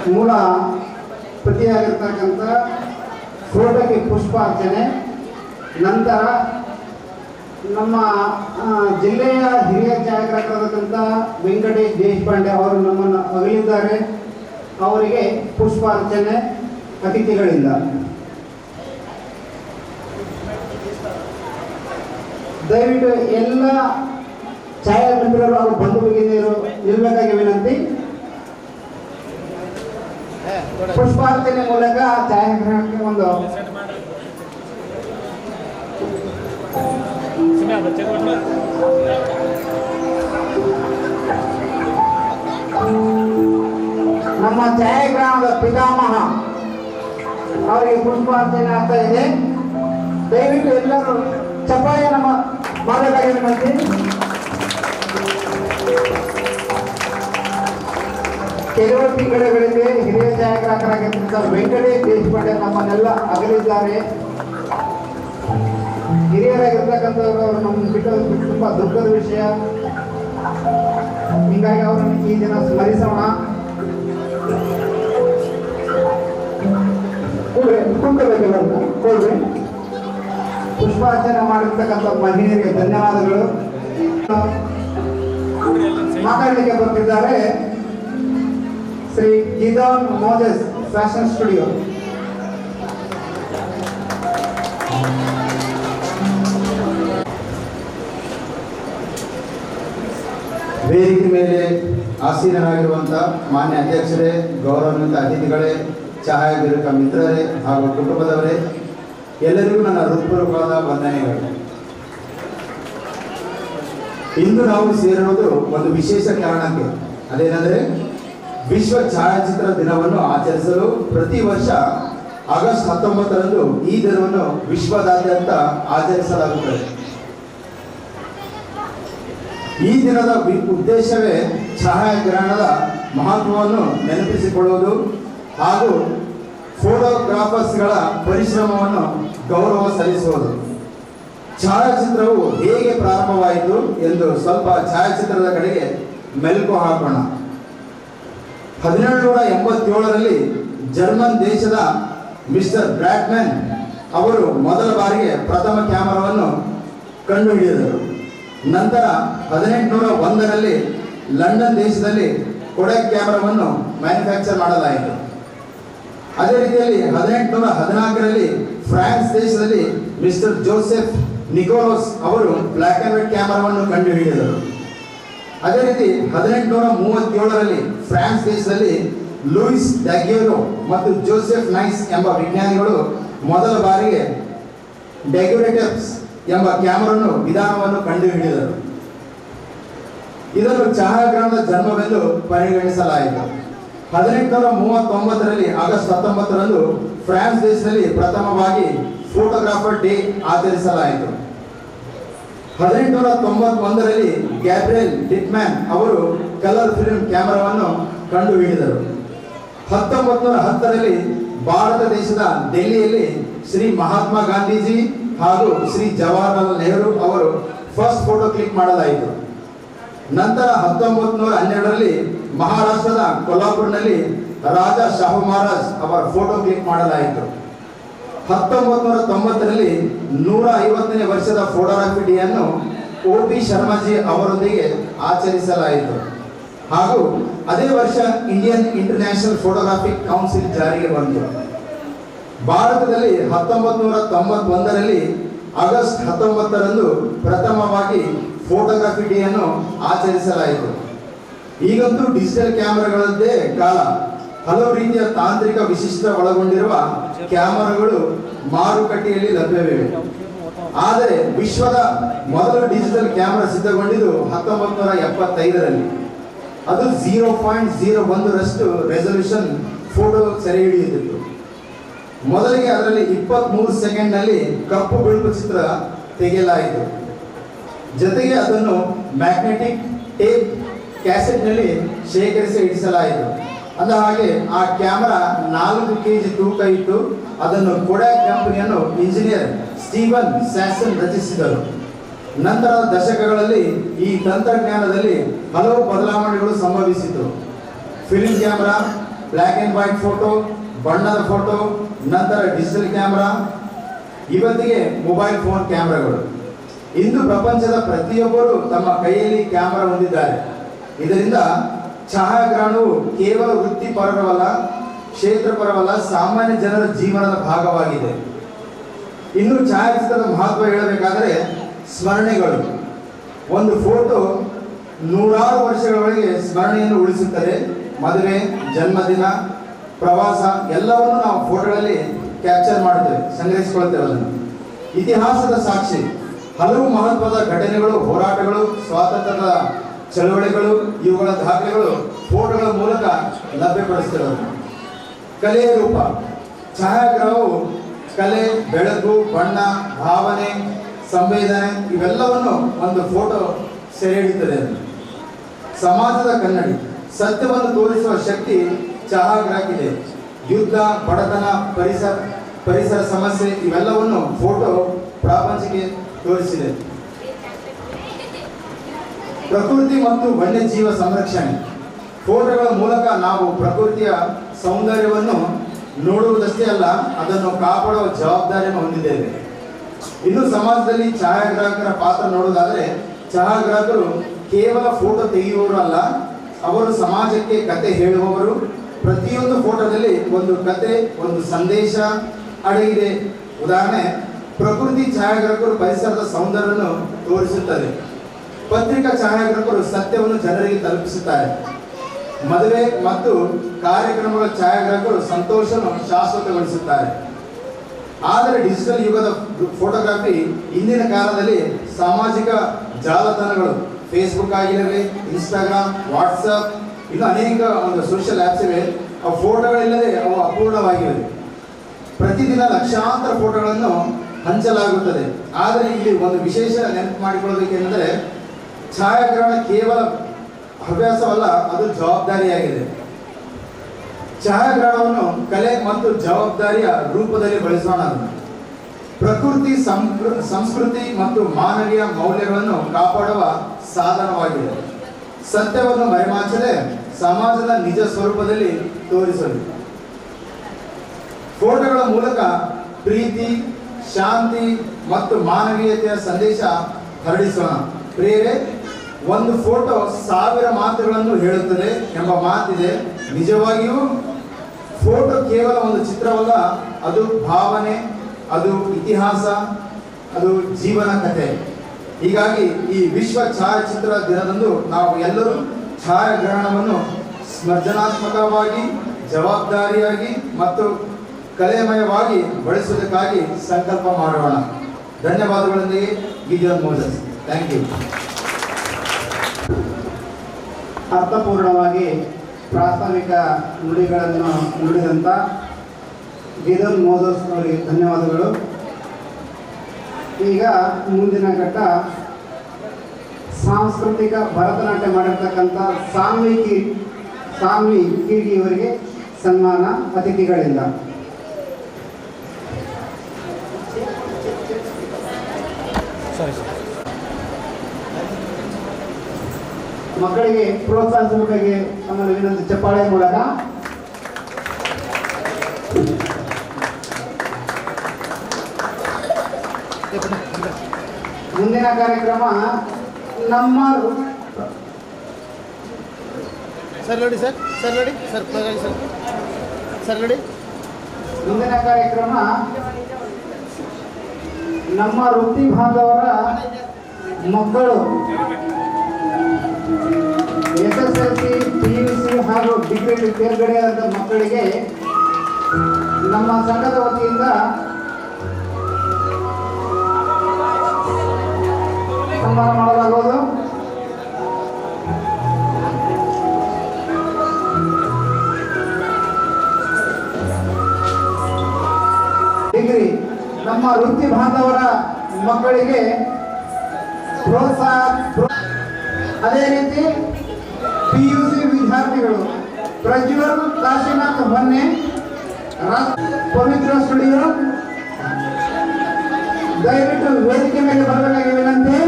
ಮೂಲ ಪ್ರತಿಯಾಗಿರ್ತಕ್ಕಂಥ ಫೋಟೋಗೆ ಪುಷ್ಪಾರ್ಚನೆ, ನಂತರ ನಮ್ಮ ಜಿಲ್ಲೆಯ ಹಿರಿಯ ಛಾಯಾಗ್ರಾಹಕರಾದಂಥ ವೆಂಕಟೇಶ್ ದೇಶಪಾಂಡೆ ಅವರು ನಮ್ಮನ್ನು ಅಗಲಿದ್ದಾರೆ. ಅವರಿಗೆ ಪುಷ್ಪಾರ್ಚನೆ ಅತಿಥಿಗಳಿಂದ. ದಯವಿಟ್ಟು ಎಲ್ಲ ಛಾಯಾ ಮಿತ್ರರು ಹಾಗೂ ಬಂಧು ಭಗಿನಿಯರು ನಿಲ್ಬೇಕಾಗಿ ವಿನಂತಿ. ಪುಷ್ಪಾರ್ಚನೆ ಮೂಲಕ ಛಾಯಾಗ್ರಹಣಕ್ಕೆ ಒಂದು ನಮ್ಮ ಛಾಯಾಗ್ರಹಣದ ಪಿತಾಮಹ ಅವರಿಗೆ ಪುಷ್ಪಾರ್ಚನೆ ಆಗ್ತಾ ಇದೆ. ದಯವಿಟ್ಟು ಎಲ್ಲರೂ ಚಪ್ಪಾಳೆಯನ್ನು ಮಾಡಬೇಕಾಗಿ ವಿನಂತಿ. ಕೆಲವು ತಿಂಗಳುಗಳಿಗೆ ಹಿರಿಯ ಛಾಯಾಗ್ರಾಹಕರಾಗಿದ್ದ ವೆಂಕಟೇಶ್ ದೇಶಪಾಂಡೆ ನಮ್ಮನ್ನೆಲ್ಲ ಅಗಲಿದ್ದಾರೆ. ಹಿರಿಯರಾಗಿರ್ತಕ್ಕಂಥವ್ರು ಅವರು ನಮ್ಮ ಬಿಟ್ಟದ್ದು ತುಂಬಾ ದುಃಖದ ವಿಷಯ. ಹೀಗಾಗಿ ಅವರನ್ನು ಈ ದಿನ ಸ್ಮರಿಸೋಣ. ಕೊಡ್ರಿ. ಪುಷ್ಪಾರ್ಚನೆ ಮಾಡಿರ್ತಕ್ಕಂಥ ಮಹಿಳೆಯರಿಗೆ ಧನ್ಯವಾದಗಳು. ಮಾತಾಡಲಿಕ್ಕೆ ಬರ್ತಿದ್ದಾರೆ ಶ್ರೀ ಗಿದಾನ್ ಮೋಜಸ್, ಫ್ಯಾಷನ್ ಸ್ಟುಡಿಯೋ. ವೇದಿಕೆ ಮೇಲೆ ಆಸೀನರಾಗಿರುವಂಥ ಮಾನ್ಯ ಅಧ್ಯಕ್ಷರೇ, ಗೌರವಾನ್ವಿತ ಅತಿಥಿಗಳೇ, ಛಾಯಾಗ್ರಾಹಕ ಮಿತ್ರರೇ ಹಾಗೂ ಕುಟುಂಬದವರೇ, ಎಲ್ಲರಿಗೂ ನನ್ನ ಹೃತ್ಪೂರ್ವಕವಾದ ವಂದನೆಗಳು. ಇಂದು ನಾವು ಸೇರಿರುವುದು ಒಂದು ವಿಶೇಷ ಕಾರಣಕ್ಕೆ. ಅದೇನೆಂದರೆ ವಿಶ್ವ ಛಾಯಾಚಿತ್ರ ದಿನವನ್ನು ಆಚರಿಸಲು ಪ್ರತಿ ವರ್ಷ ಆಗಸ್ಟ್ 19ರಂದು ಈ ದಿನವನ್ನು ವಿಶ್ವದಾದ್ಯಂತ ಆಚರಿಸಲಾಗುತ್ತದೆ. ಈ ದಿನದ ಉದ್ದೇಶವೇ ಛಾಯಾಗ್ರಹಣದ ಮಹತ್ವವನ್ನು ನೆನಪಿಸಿಕೊಳ್ಳುವುದು ಹಾಗೂ ಫೋಟೋಗ್ರಾಫರ್ಸ್ಗಳ ಪರಿಶ್ರಮವನ್ನು ಗೌರವ ಸಲ್ಲಿಸುವುದು. ಛಾಯಾಚಿತ್ರವು ಹೇಗೆ ಪ್ರಾರಂಭವಾಯಿತು ಎಂದು ಸ್ವಲ್ಪ ಛಾಯಾಚಿತ್ರದ ಕಡೆಗೆ ಮೆಲುಕು ಹಾಕೋಣ. 1787ರಲ್ಲಿ ಜರ್ಮನ್ ದೇಶದ ಮಿಸ್ಟರ್ ಬ್ರಾಡ್ಮ್ಯಾನ್ ಅವರು ಮೊದಲ ಬಾರಿಗೆ ಪ್ರಥಮ ಕ್ಯಾಮರಾವನ್ನು ಕಂಡುಹಿಡಿದರು. ನಂತರ 1801ರಲ್ಲಿ ಲಂಡನ್ ದೇಶದಲ್ಲಿ ಕೊಡಕ್ ಕ್ಯಾಮರಾವನ್ನು ಮ್ಯಾನುಫ್ಯಾಕ್ಚರ್ ಮಾಡಲಾಯಿತು. ಅದೇ ರೀತಿಯಲ್ಲಿ 1814ರಲ್ಲಿ ಫ್ರಾನ್ಸ್ ದೇಶದಲ್ಲಿ ಮಿಸ್ಟರ್ ಜೋಸೆಫ್ ನಿಕೋಲಸ್ ಅವರು ಬ್ಲ್ಯಾಕ್ ಆ್ಯಂಡ್ ವೈಟ್ ಕ್ಯಾಮರಾವನ್ನು ಕಂಡುಹಿಡಿದರು. ಅದೇ ರೀತಿ 1837ರಲ್ಲಿ ಫ್ರಾನ್ಸ್ ದೇಶದಲ್ಲಿ ಲೂಯಿಸ್ ಡ್ಯಾಗ್ಯೂರೋ ಮತ್ತು ಜೋಸೆಫ್ ನೈಸ್ ಎಂಬ ವಿಜ್ಞಾನಿಗಳು ಮೊದಲ ಬಾರಿಗೆ ಡೆಗ್ಯುರೇಟರ್ಸ್ ಎಂಬ ಕ್ಯಾಮರಾವನ್ನು ವಿಧಾನವನ್ನು ಕಂಡುಹಿಡಿದರು. ಇದನ್ನು ಛಾಯಾಗ್ರಹಣದ ಜನ್ಮವೆಂದು ಪರಿಗಣಿಸಲಾಯಿತು. 1839ರಲ್ಲಿ ಆಗಸ್ಟ್ 19ರಂದು ಫ್ರಾನ್ಸ್ ದೇಶದಲ್ಲಿ ಪ್ರಥಮವಾಗಿ ಫೋಟೋಗ್ರಾಫರ್ ಡೇ ಆಚರಿಸಲಾಯಿತು. 1891ರಲ್ಲಿ ಗ್ಯಾಬ್ರಿಯಲ್ ಡಿಟ್ಮ್ಯಾನ್ ಅವರು ಕಲರ್ ಫಿಲ್ಮ್ ಕ್ಯಾಮರಾವನ್ನು ಕಂಡುಹಿಡಿದರು. 1910ರಲ್ಲಿ ಭಾರತ ದೇಶದ ಡೆಲ್ಲಿಯಲ್ಲಿ ಶ್ರೀ ಮಹಾತ್ಮ ಗಾಂಧೀಜಿ ಹಾಗೂ ಶ್ರೀ ಜವಾಹರಲಾಲ್ ನೆಹರು ಅವರು ಫಸ್ಟ್ ಫೋಟೋ ಕ್ಲಿಕ್ ಮಾಡಲಾಯಿತು. ನಂತರ 1912ರಲ್ಲಿ ಮಹಾರಾಷ್ಟ್ರದ ಕೊಲ್ಹಾಪುರ್ನಲ್ಲಿ ರಾಜಾ ಶಾಹು ಮಹಾರಾಜ್ ಅವರ ಫೋಟೋ ಕ್ಲಿಕ್ ಮಾಡಲಾಯಿತು. 1990ರಲ್ಲಿ 150ನೇ ವರ್ಷದ ಫೋಟೋಗ್ರಫಿ ಡೇ ಅನ್ನು OP ಶರ್ಮಾಜಿ ಅವರೊಂದಿಗೆ ಆಚರಿಸಲಾಯಿತು. ಹಾಗೂ ಅದೇ ವರ್ಷ ಇಂಡಿಯನ್ ಇಂಟರ್ನ್ಯಾಷನಲ್ ಫೋಟೋಗ್ರಾಫಿಕ್ ಕೌನ್ಸಿಲ್ ಜಾರಿಗೆ ಬಂತು. ಭಾರತದಲ್ಲಿ 1991ರಲ್ಲಿ ಆಗಸ್ಟ್ 19ರಂದು ಪ್ರಥಮವಾಗಿ ಫೋಟೋಗ್ರಫಿ ಡೇ ಅನ್ನು ಆಚರಿಸಲಾಯಿತು. ಈಗಂತೂ ಡಿಜಿಟಲ್ ಕ್ಯಾಮೆರಾಗಳದ್ದೇ ಕಾಲ. ಹಲವು ರೀತಿಯ ತಾಂತ್ರಿಕ ವಿಶಿಷ್ಟ ಒಳಗೊಂಡಿರುವ ಕ್ಯಾಮೆರಾಗಳು ಮಾರುಕಟ್ಟೆಯಲ್ಲಿ ಲಭ್ಯವಿವೆ. ಆದರೆ ವಿಶ್ವದ ಮೊದಲ ಡಿಜಿಟಲ್ ಕ್ಯಾಮೆರಾ ಸಿದ್ಧಗೊಂಡಿದ್ದು 1975ರಲ್ಲಿ. ಅದು 0.01ರಷ್ಟು ರೆಸಲ್ಯೂಷನ್ ಫೋಟೋ ಸೆರೆ ಹಿಡಿಯುತ್ತಿತ್ತು. ಮೊದಲಿಗೆ ಅದರಲ್ಲಿ 23 ಸೆಕೆಂಡ್ನಲ್ಲಿ ಕಪ್ಪು ಬಿಳುಪು ಚಿತ್ರ ತೆಗೆಯಲಾಯಿತು. ಜೊತೆಗೆ ಅದನ್ನು ಮ್ಯಾಗ್ನೆಟಿಕ್ ಟೇಪ್ ಕ್ಯಾಸೆಟ್ನಲ್ಲಿ ಶೇಖರಿಸಿ ಇಡಿಸಲಾಯಿತು. ಅಂದ ಹಾಗೆ ಆ ಕ್ಯಾಮರಾ 4 kg ತೂಕ ಇತ್ತು. ಅದನ್ನು ಕೊಡಾಕ್ ಕಂಪನಿಯನ್ನು ಇಂಜಿನಿಯರ್ ಸ್ಟೀವನ್ ಸ್ಯಾಸನ್ ರಚಿಸಿದರು. ನಂತರದ ದಶಕಗಳಲ್ಲಿ ಈ ತಂತ್ರಜ್ಞಾನದಲ್ಲಿ ಹಲವು ಬದಲಾವಣೆಗಳು ಸಂಭವಿಸಿತು. Film camera, black and white photo, ಬಣ್ಣದ ಫೋಟೋ, ನಂತರ ಡಿಜಿಟಲ್ ಕ್ಯಾಮರಾ, ಇವತ್ತಿಗೆ ಮೊಬೈಲ್ ಫೋನ್ ಕ್ಯಾಮರಾಗಳು. ಇಂದು ಪ್ರಪಂಚದ ಪ್ರತಿಯೊಬ್ಬರು ತಮ್ಮ ಕೈಯಲ್ಲಿ ಕ್ಯಾಮರಾ ಹೊಂದಿದ್ದಾರೆ. ಇದರಿಂದ ಛಾಯಾಗ್ರಹಣವು ಕೇವಲ ವೃತ್ತಿಪರವಲ್ಲ, ಕ್ಷೇತ್ರಪರವಲ್ಲ, ಸಾಮಾನ್ಯ ಜನರ ಜೀವನದ ಭಾಗವಾಗಿದೆ. ಇನ್ನು ಛಾಯಾಚಿತ್ರದ ಮಹತ್ವ ಹೇಳಬೇಕಾದರೆ ಸ್ಮರಣೆಗಳು. ಒಂದು ಫೋಟೋ ನೂರಾರು ವರ್ಷಗಳವರೆಗೆ ಸ್ಮರಣೆಯನ್ನು ಉಳಿಸುತ್ತದೆ. ಮದುವೆ, ಜನ್ಮದಿನ, ಪ್ರವಾಸ ಎಲ್ಲವನ್ನು ನಾವು ಫೋಟೋಗಳಲ್ಲಿ ಕ್ಯಾಪ್ಚರ್ ಮಾಡುತ್ತೇವೆ, ಸಂಗ್ರಹಿಸಿಕೊಳ್ಳುತ್ತೇವೆ. ಅದನ್ನು ಇತಿಹಾಸದ ಸಾಕ್ಷಿ. ಹಲವು ಮಹತ್ವದ ಘಟನೆಗಳು, ಹೋರಾಟಗಳು, ಸ್ವಾತಂತ್ರ್ಯದ ಚಳವಳಿಗಳು, ಇವುಗಳ ದಾಖಲೆಗಳು ಫೋಟೋಗಳ ಮೂಲಕ ಲಭ್ಯಪಡಿಸ್ತೇವೆ. ಕಲೆಯ ರೂಪ. ಛಾಯಾಗ್ರಹವು ಕಲೆ, ಬೆಳಕು, ಬಣ್ಣ, ಭಾವನೆ, ಸಂವೇದನೆ ಇವೆಲ್ಲವನ್ನು ಒಂದು ಫೋಟೋ ಸೆರೆ ಹಿಡಿಯುತ್ತದೆ. ಸಮಾಜದ ಕನ್ನಡಿ. ಸತ್ಯವನ್ನು ತೋರಿಸುವ ಶಕ್ತಿ ಛಾಯಾಗ್ರಹಕ್ಕಿದೆ. ಯುದ್ಧ, ಬಡತನ, ಪರಿಸರ ಸಮಸ್ಯೆ ಇವೆಲ್ಲವನ್ನು ಫೋಟೋ ಪ್ರಾಪಂಚಿಕೆ ತೋರಿಸಿದೆ. ಪ್ರಕೃತಿ ಮತ್ತು ವನ್ಯಜೀವ ಸಂರಕ್ಷಣೆ. ಫೋಟೋಗಳ ಮೂಲಕ ನಾವು ಪ್ರಕೃತಿಯ ಸೌಂದರ್ಯವನ್ನು ನೋಡುವುದಷ್ಟೇ ಅಲ್ಲ, ಅದನ್ನು ಕಾಪಾಡುವ ಜವಾಬ್ದಾರಿಯನ್ನು ಹೊಂದಿದ್ದೇವೆ. ಇನ್ನು ಸಮಾಜದಲ್ಲಿ ಛಾಯಾಗ್ರಾಹಕರ ಪಾತ್ರ ನೋಡುವುದಾದರೆ, ಛಾಯಾಗ್ರಾಹಕರು ಕೇವಲ ಫೋಟೋ ತೆಗೆಯುವವರು ಅಲ್ಲ, ಅವರು ಸಮಾಜಕ್ಕೆ ಕತೆ ಹೇಳುವವರು. ಪ್ರತಿಯೊಂದು ಫೋಟೋದಲ್ಲಿ ಒಂದು ಕತೆ, ಒಂದು ಸಂದೇಶ ಅಡಗಿದೆ. ಉದಾಹರಣೆ, ಪ್ರಕೃತಿ ಛಾಯಾಗ್ರಾಹಕರು ಪರಿಸರದ ಸೌಂದರ್ಯವನ್ನು ತೋರಿಸುತ್ತದೆ. ಪತ್ರಿಕಾ ಛಾಯಾಗ್ರಾಹಕರು ಸತ್ಯವನ್ನು ಜನರಿಗೆ ತಲುಪಿಸುತ್ತಾರೆ. ಮದುವೆ ಮತ್ತು ಕಾರ್ಯಕ್ರಮಗಳ ಛಾಯಾಗ್ರಾಹಕರು ಸಂತೋಷವನ್ನು ಶಾಶ್ವತಗೊಳಿಸುತ್ತಾರೆ. ಆದರೆ ಡಿಜಿಟಲ್ ಯುಗದ ಫೋಟೋಗ್ರಫಿ ಇಂದಿನ ಕಾಲದಲ್ಲಿ ಸಾಮಾಜಿಕ ಜಾಲತಾಣಗಳು, ಫೇಸ್ಬುಕ್ ಆಗಿರಲಿ, ಇನ್ಸ್ಟಾಗ್ರಾಮ್, ವಾಟ್ಸಪ್, ಇನ್ನು ಅನೇಕ ಒಂದು ಸೋಷಿಯಲ್ ಆ್ಯಪ್ಸ್ ಇವೆ. ಆ ಫೋಟೋಗಳಿಲ್ಲದೆ ಅವು ಅಪೂರ್ಣವಾಗಿವೆ. ಪ್ರತಿದಿನ ಲಕ್ಷಾಂತರ ಫೋಟೋಗಳನ್ನು ಹಂಚಲಾಗುತ್ತದೆ. ಆದರೆ ಇಲ್ಲಿ ಒಂದು ವಿಶೇಷ ನೆನಪು ಮಾಡಿಕೊಳ್ಳಬೇಕೆಂದರೆ, ಛಾಯಾಗ್ರಹಣ ಕೇವಲ ಹವ್ಯಾಸವಲ್ಲ, ಅದು ಜವಾಬ್ದಾರಿಯಾಗಿದೆ. ಛಾಯಾಗ್ರಹಣವನ್ನು ಕಲೆ ಮತ್ತು ಜವಾಬ್ದಾರಿಯ ರೂಪದಲ್ಲಿ ಬಳಸೋಣ. ಪ್ರಕೃತಿ, ಸಂಸ್ಕೃತಿ ಮತ್ತು ಮಾನವೀಯ ಮೌಲ್ಯಗಳನ್ನು ಕಾಪಾಡುವ ಸಾಧನವಾಗಿದೆ. ಸತ್ಯವನ್ನು ಮರೆಮಾಚದೆ ಸಮಾಜದ ನಿಜ ಸ್ವರೂಪದಲ್ಲಿ ತೋರಿಸಲು ಫೋಟೋಗಳ ಮೂಲಕ ಪ್ರೀತಿ, ಶಾಂತಿ ಮತ್ತು ಮಾನವೀಯತೆಯ ಸಂದೇಶ ಹರಡಿಸೋಣ. ಪ್ರಿಯರೇ, ಒಂದು ಫೋಟೋ 1000 ಮಾತುಗಳನ್ನು ಹೇಳುತ್ತದೆ ಎಂಬ ಮಾತಿದೆ. ನಿಜವಾಗಿಯೂ ಫೋಟೋ ಕೇವಲ ಒಂದು ಚಿತ್ರವಲ್ಲ, ಅದು ಭಾವನೆ, ಅದು ಇತಿಹಾಸ, ಅದು ಜೀವನ ಕಥೆ. ಹೀಗಾಗಿ ಈ ವಿಶ್ವ ಛಾಯಾಚಿತ್ರ ದಿನದಂದು ನಾವು ಎಲ್ಲರೂ ಛಾಯಾಗ್ರಹಣವನ್ನು ಸೃಜನಾತ್ಮಕವಾಗಿ, ಜವಾಬ್ದಾರಿಯಾಗಿ ಮತ್ತು ಕಲೆಮಯವಾಗಿ ಬಳಸುವುದಕ್ಕಾಗಿ ಸಂಕಲ್ಪ ಮಾಡೋಣ. ಧನ್ಯವಾದಗಳೊಂದಿಗೆ ಗಿಡಿಯೋನ್ ಮೋಸಸ್. Thank you. ಅರ್ಥಪೂರ್ಣವಾಗಿ ಪ್ರಾಸ್ತಾವಿಕ ನುಡಿಗಳನ್ನು ನುಡಿದಂಥ ಗಿಡಿಯೋನ್ ಮೋಸಸ್ ಅವರಿಗೆ ಧನ್ಯವಾದಗಳು. ಈಗ ಮುಂದಿನ ಘಟ್ಟ ಸಾಂಸ್ಕೃತಿಕ ಭರತನಾಟ್ಯ ಮಾಡಿರ್ತಕ್ಕಂಥ ಸಾನ್ವಿ ಕೀಗಿ ಅವರಿಗೆ ಸನ್ಮಾನ ಅತಿಥಿಗಳಿಂದ. ಮಕ್ಕಳಿಗೆ ಪ್ರೋತ್ಸಾಹಿಸಬೇಕಾಗಿ ನಮ್ಮಲ್ಲಿ ವಿನಂತಿ, ಚಪ್ಪಾಳೆ ಮೂಲಕ. ಮುಂದಿನ ಕಾರ್ಯಕ್ರಮ ನಮ್ಮ ಮುಂದಿನ ಕಾರ್ಯಕ್ರಮ ನಮ್ಮ ವೃತ್ತಿ ಬಾಂಧವರ ಮಕ್ಕಳು SSLC, PUC ಹಾಗೂ ಡಿಗ್ರಿ ತೇರ್ಗಡೆಯಾದ ಮಕ್ಕಳಿಗೆ ನಮ್ಮ ಸಂಘದ ವತಿಯಿಂದ ಸನ್ಮಾನ ಮಾಡಲಾಗುವುದು. ಡಿಗ್ರಿ ನಮ್ಮ ವೃತ್ತಿ ಬಾಂಧವರ ಮಕ್ಕಳಿಗೆ ಪ್ರೋತ್ಸಾಹ. ಅದೇ ರೀತಿ PUC ವಿದ್ಯಾರ್ಥಿಗಳು ಪ್ರಜ್ವಲ್ ಕಾಶಿನಾಥ್ ಹೊನ್ನೆ, ಪವಿತ್ರ ಸ್ಟುಡಿಯೋ, ದಯವಿಟ್ಟು ವೇದಿಕೆ ಮೇಲೆ ಬರಬೇಕಾಗಿ ವಿನಂತಿ.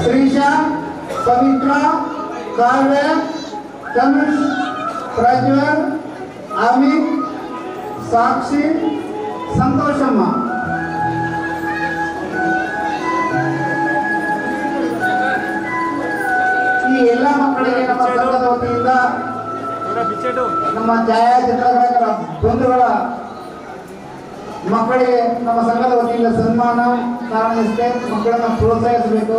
ಶ್ರೀಶಾ, ಪವಿತ್ರ, ಕಾವ್ಯ, ತನುಷ್, ಪ್ರಜ್ವಲ್, ಅಮಿತ್, ಸಾಕ್ಷಿ, ಸಂತೋಷಮ್ಮ. ಮಕ್ಕಳಿಗೆ ನಮ್ಮ ಸಂಘದ ವತಿಯಿಂದ ನಮ್ಮ ಛಾಯಾಚಿತ್ರಗಾರರ ಬಂಧುಗಳ ಮಕ್ಕಳಿಗೆ ನಮ್ಮ ಸಂಘದ ವತಿಯಿಂದ ಸನ್ಮಾನ ಕಾರಣವಿಷ್ಟೇ. ಮಕ್ಕಳನ್ನು ಪ್ರೋತ್ಸಾಹಿಸಬೇಕು.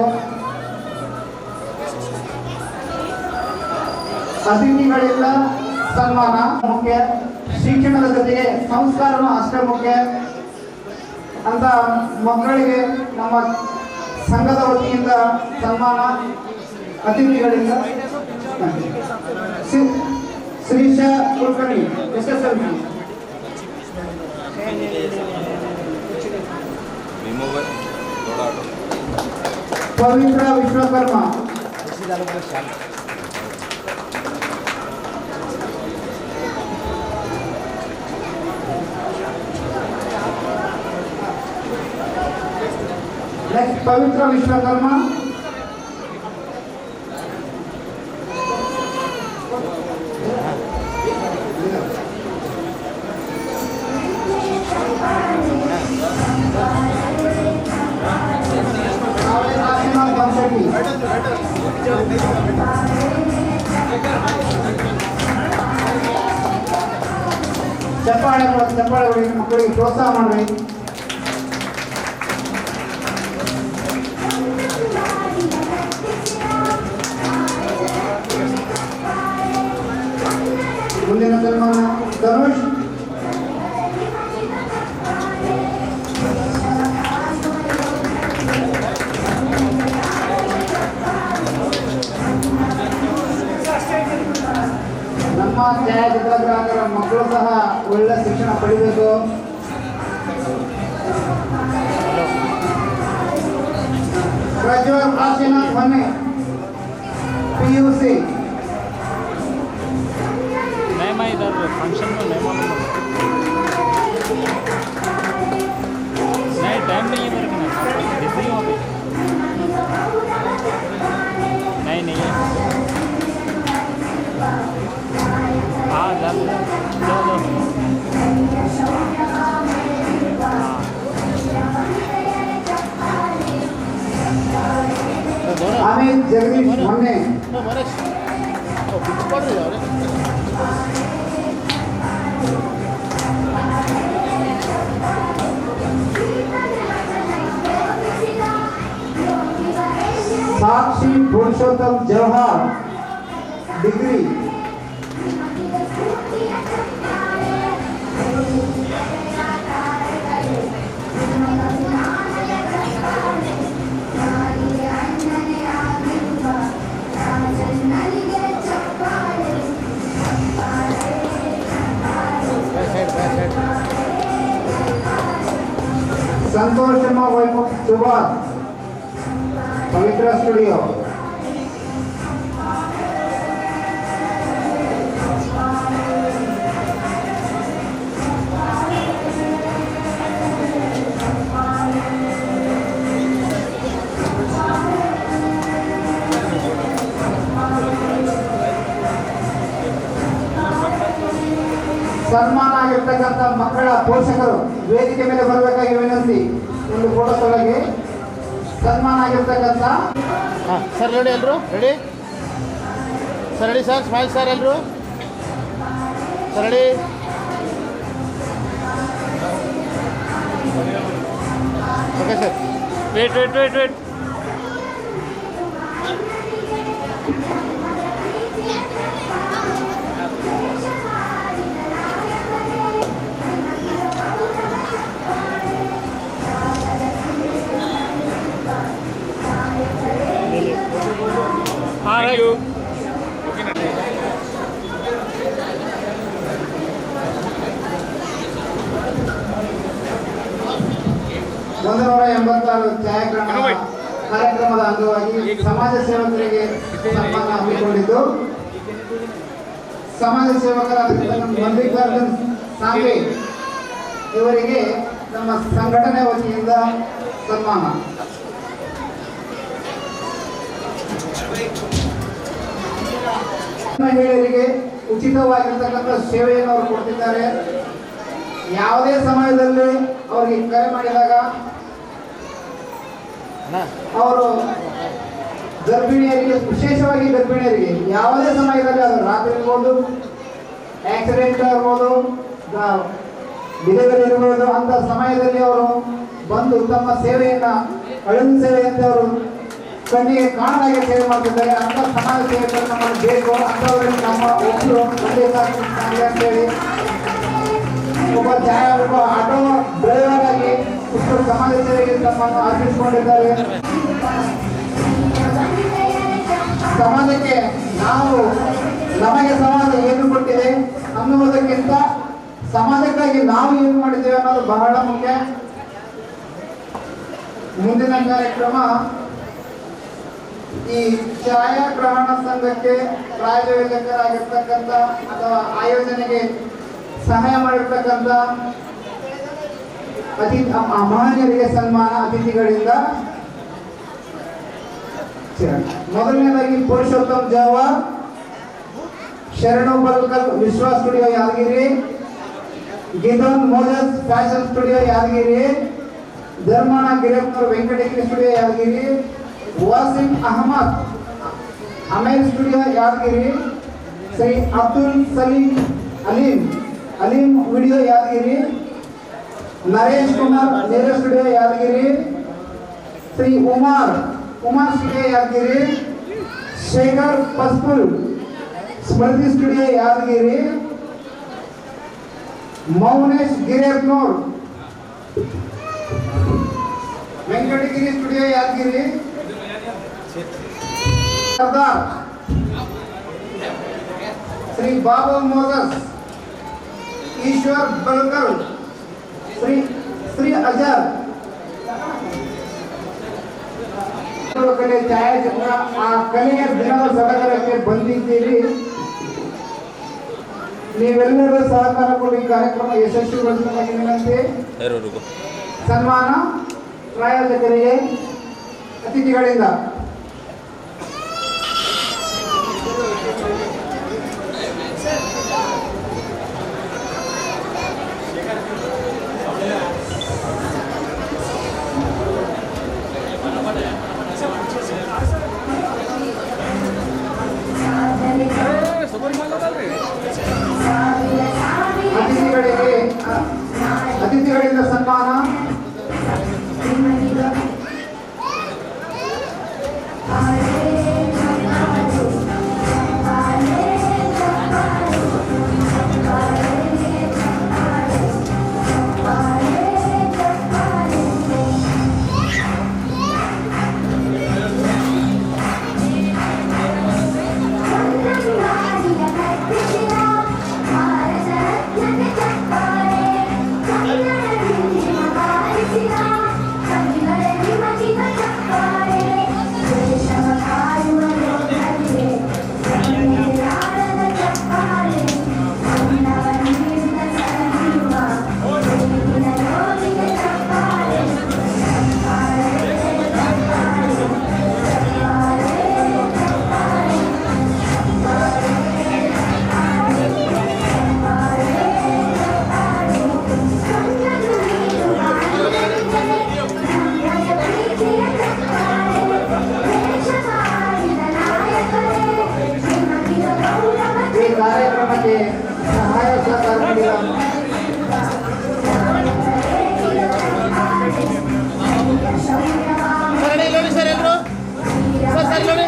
ಅತಿಥಿಗಳಿಂದ ಸನ್ಮಾನ ಮುಖ್ಯ, ಶಿಕ್ಷಣದ ಜೊತೆಗೆ ಸಂಸ್ಕಾರನೂ ಅಷ್ಟೇ ಮುಖ್ಯ ಅಂತ ಮಕ್ಕಳಿಗೆ ನಮ್ಮ ಸಂಘದ ವತಿಯಿಂದ ಸನ್ಮಾನ. ಅತಿಥಿಗಳಿಂದ ಶ್ರೀಶ ಕುಲಕರ್ಣಿ SSLC, ಪವಿತ್ರ ವಿಶ್ವಕರ್ಮ, ಪವಿತ್ರ ವಿಶ್ವಕರ್ಮ, ಚಪ್ಪಾಳೆ ಮಕ್ಕಳಿಗೆ ಪ್ರೋತ್ಸಾಹ ಮಾಡ್ರಿ. ಮುಂದಿನ ಸನ್ಮಾನ ಧನುಷ್, ನಮ್ಮ ಛಾಯಾಚಿತ್ರಗ್ರಾಹಕರ ಮಕ್ಕಳು ಸಹ ಒಳ್ಳೆ ಶಿಕ್ಷಣ ಪಡಿಬೇಕು. ಪ್ರಜ್ವಲ್ ಕಾಶಿನಾಥ್ ಮೊನ್ನೆ PUC, इधर फंक्शन में नहीं मालूम, नहीं टाइम नहीं है मेरे को, बिजी हूँ अभी, नहीं है। हाँ चल चलो अमित जगदीश ಮೊನ್ನೆ साक्षी पुरुषोत्तम जवाहर डिग्री, संतोष शर्मा वैभव सुभाष पवित्र स्टूडियो, ಸನ್ಮಾನ ಆಗಿರ್ತಕ್ಕಂಥ ಮಕ್ಕಳ ಪೋಷಕರು ವೇದಿಕೆ ಮೇಲೆ ಬರಬೇಕಾಗಿ ವಿನಂತಿ. ಒಂದು ಫೋಟೋ ತೊಳಗೆ ಸನ್ಮಾನ ಆಗಿರ್ತಕ್ಕಂಥ ಸರ್ ರೆಡಿ ಎಲ್ಲರೂ ready sir, ready sir, smile sir ಎಲ್ಲರೂ sir, ready okay sir. Wait 186 ಛಾಯಾಗ್ರಹಣ ಕಾರ್ಯಕ್ರಮದ ಅಂಗವಾಗಿ ಸಮಾಜ ಸೇವಕರಿಗೆ ಸನ್ಮಾನ ಹಮ್ಮಿಕೊಂಡಿದ್ದು, ಸಮಾಜ ಸೇವಕರಾದ ಮಲ್ಲಿಕಾರ್ಜುನ್ ಸಾಂಗ್ರೆ ಇವರಿಗೆ ನಮ್ಮ ಸಂಘಟನೆ ವತಿಯಿಂದ ಸನ್ಮಾನ. ಮಹಿಳೆಯರಿಗೆ ಉಚಿತವಾಗಿರ್ತಕ್ಕಂಥ ಸೇವೆಯನ್ನು ಅವರು ಕೊಡ್ತಿದ್ದಾರೆ. ಯಾವುದೇ ಸಮಯದಲ್ಲಿ ಅವರಿಗೆ ಕರೆ ಮಾಡಿದಾಗ ಅವರು ಗರ್ಭಿಣಿಯರಿಗೆ, ವಿಶೇಷವಾಗಿ ಗರ್ಭಿಣಿಯರಿಗೆ ಯಾವುದೇ ಸಮಯದಲ್ಲಿ, ಅದು ರಾತ್ರಿ ಇರ್ಬೋದು, ಆಕ್ಸಿಡೆಂಟ್ ಇರ್ಬೋದು, ಡೆಲಿವರಿ ಇರ್ಬೋದು, ಅಂತ ಸಮಯದಲ್ಲಿ ಅವರು ಬಂದು ತಮ್ಮ ಸೇವೆಯನ್ನು, ಅಳಿಲು ಸೇವೆ ಅಂತ ಅವರು ಕಣ್ಣಿಗೆ ಕಾಣದಾಗೆ ಸೇವೆ ಮಾಡ್ತಿದ್ದಾರೆ. ಅಂತ ಸಮಾಜ ಸೇವೆಗಳು ನಮ್ಮಲ್ಲಿ ಬೇಕು. ಅಂಥವ್ರಿಗೆ ನಮ್ಮ ಒಬ್ಬರು ಒಂದೇ ಅಂತೇಳಿ ಒಬ್ಬ ಆಟೋ ಡ್ರೈವರ್ ಆಗಿ ಉತ್ತರ ಸಮಾಜ ಸೇವೆಗೆ ತಮ್ಮನ್ನು ಅರ್ಪಿಸಿಕೊಂಡಿದ್ದಾರೆ. ಸಮಾಜಕ್ಕೆ ನಮಗೆ ಸಮಾಜ ಏನು ಕೊಟ್ಟಿದೆ ಅನ್ನುವುದಕ್ಕಿಂತ ಸಮಾಜಕ್ಕಾಗಿ ನಾವು ಏನು ಮಾಡಿದ್ದೇವೆ ಅನ್ನೋದು ಬಹಳ ಮುಖ್ಯ. ಮುಂದಿನ ಕಾರ್ಯಕ್ರಮ ಈ ಛಾಯಾಗ್ರಹಣ ಸಂಘಕ್ಕೆ ಪ್ರಾಯೋಜಕರಾಗಿರ್ತಕ್ಕಂಥ ಅಥವಾ ಆಯೋಜನೆಗೆ ಸಹಾಯ ಮಾಡಿರ್ತಕ್ಕಂಥ ಮಹನೀಯರಿಗೆ ಸನ್ಮಾನ ಅತಿಥಿಗಳಿಂದ. ಮೊದಲನೇದಾಗಿ Purushottam Jawar, Sharanu Balkal Vishwas studio Yadgiri, Gideon Moses fashion studio Yadgiri, Dharmana Girapnur Venkatagiri studio Yadgiri, Wasim Ahmed Amel studio Yadgiri, Shri Abdul Salim Alim video Yadgiri, Naresh Kumar ನೇರ studio Yadgiri, Shri Umar studio Yadgiri, Shekhar Paspul Smriti studio Yadgiri, Mounesh Girepnur Venkatagiri studio Yadgiri, Sardar Shri Babu Modas, Ishwar Balkal, Shri Azhar ಕಲೆ ಛಾಯಾಚಿತ್ರ. ಆ ಕಲೆಯ ದಿನದ ಸಡಗರಕ್ಕೆ ಬಂದಿದ್ದೀರಿ. ನೀವೆಲ್ಲರೂ ಸಹಕಾರ ಕೊಡಿ ಕಾರ್ಯಕ್ರಮ ಯಶಸ್ವಿಗೊಳಿಸಬೇಕಾಗಿ ವಿನಂತಿ. ಸನ್ಮಾನ ಪ್ರಾಯೋಜಕರಿಗೆ ಅತಿಥಿಗಳಿಂದ. ಅತಿಥಿಗಳಿಂದ ಸನ್ಮಾನ. ಕಾರ್ಯಕ್ರಮಕ್ಕೆ ಸಹಾಯ ಸಹಕಾರ ನೋಡಿ ಸರ್ ಎಲ್ಲರೂ ಸರ್ ನೋಡಿ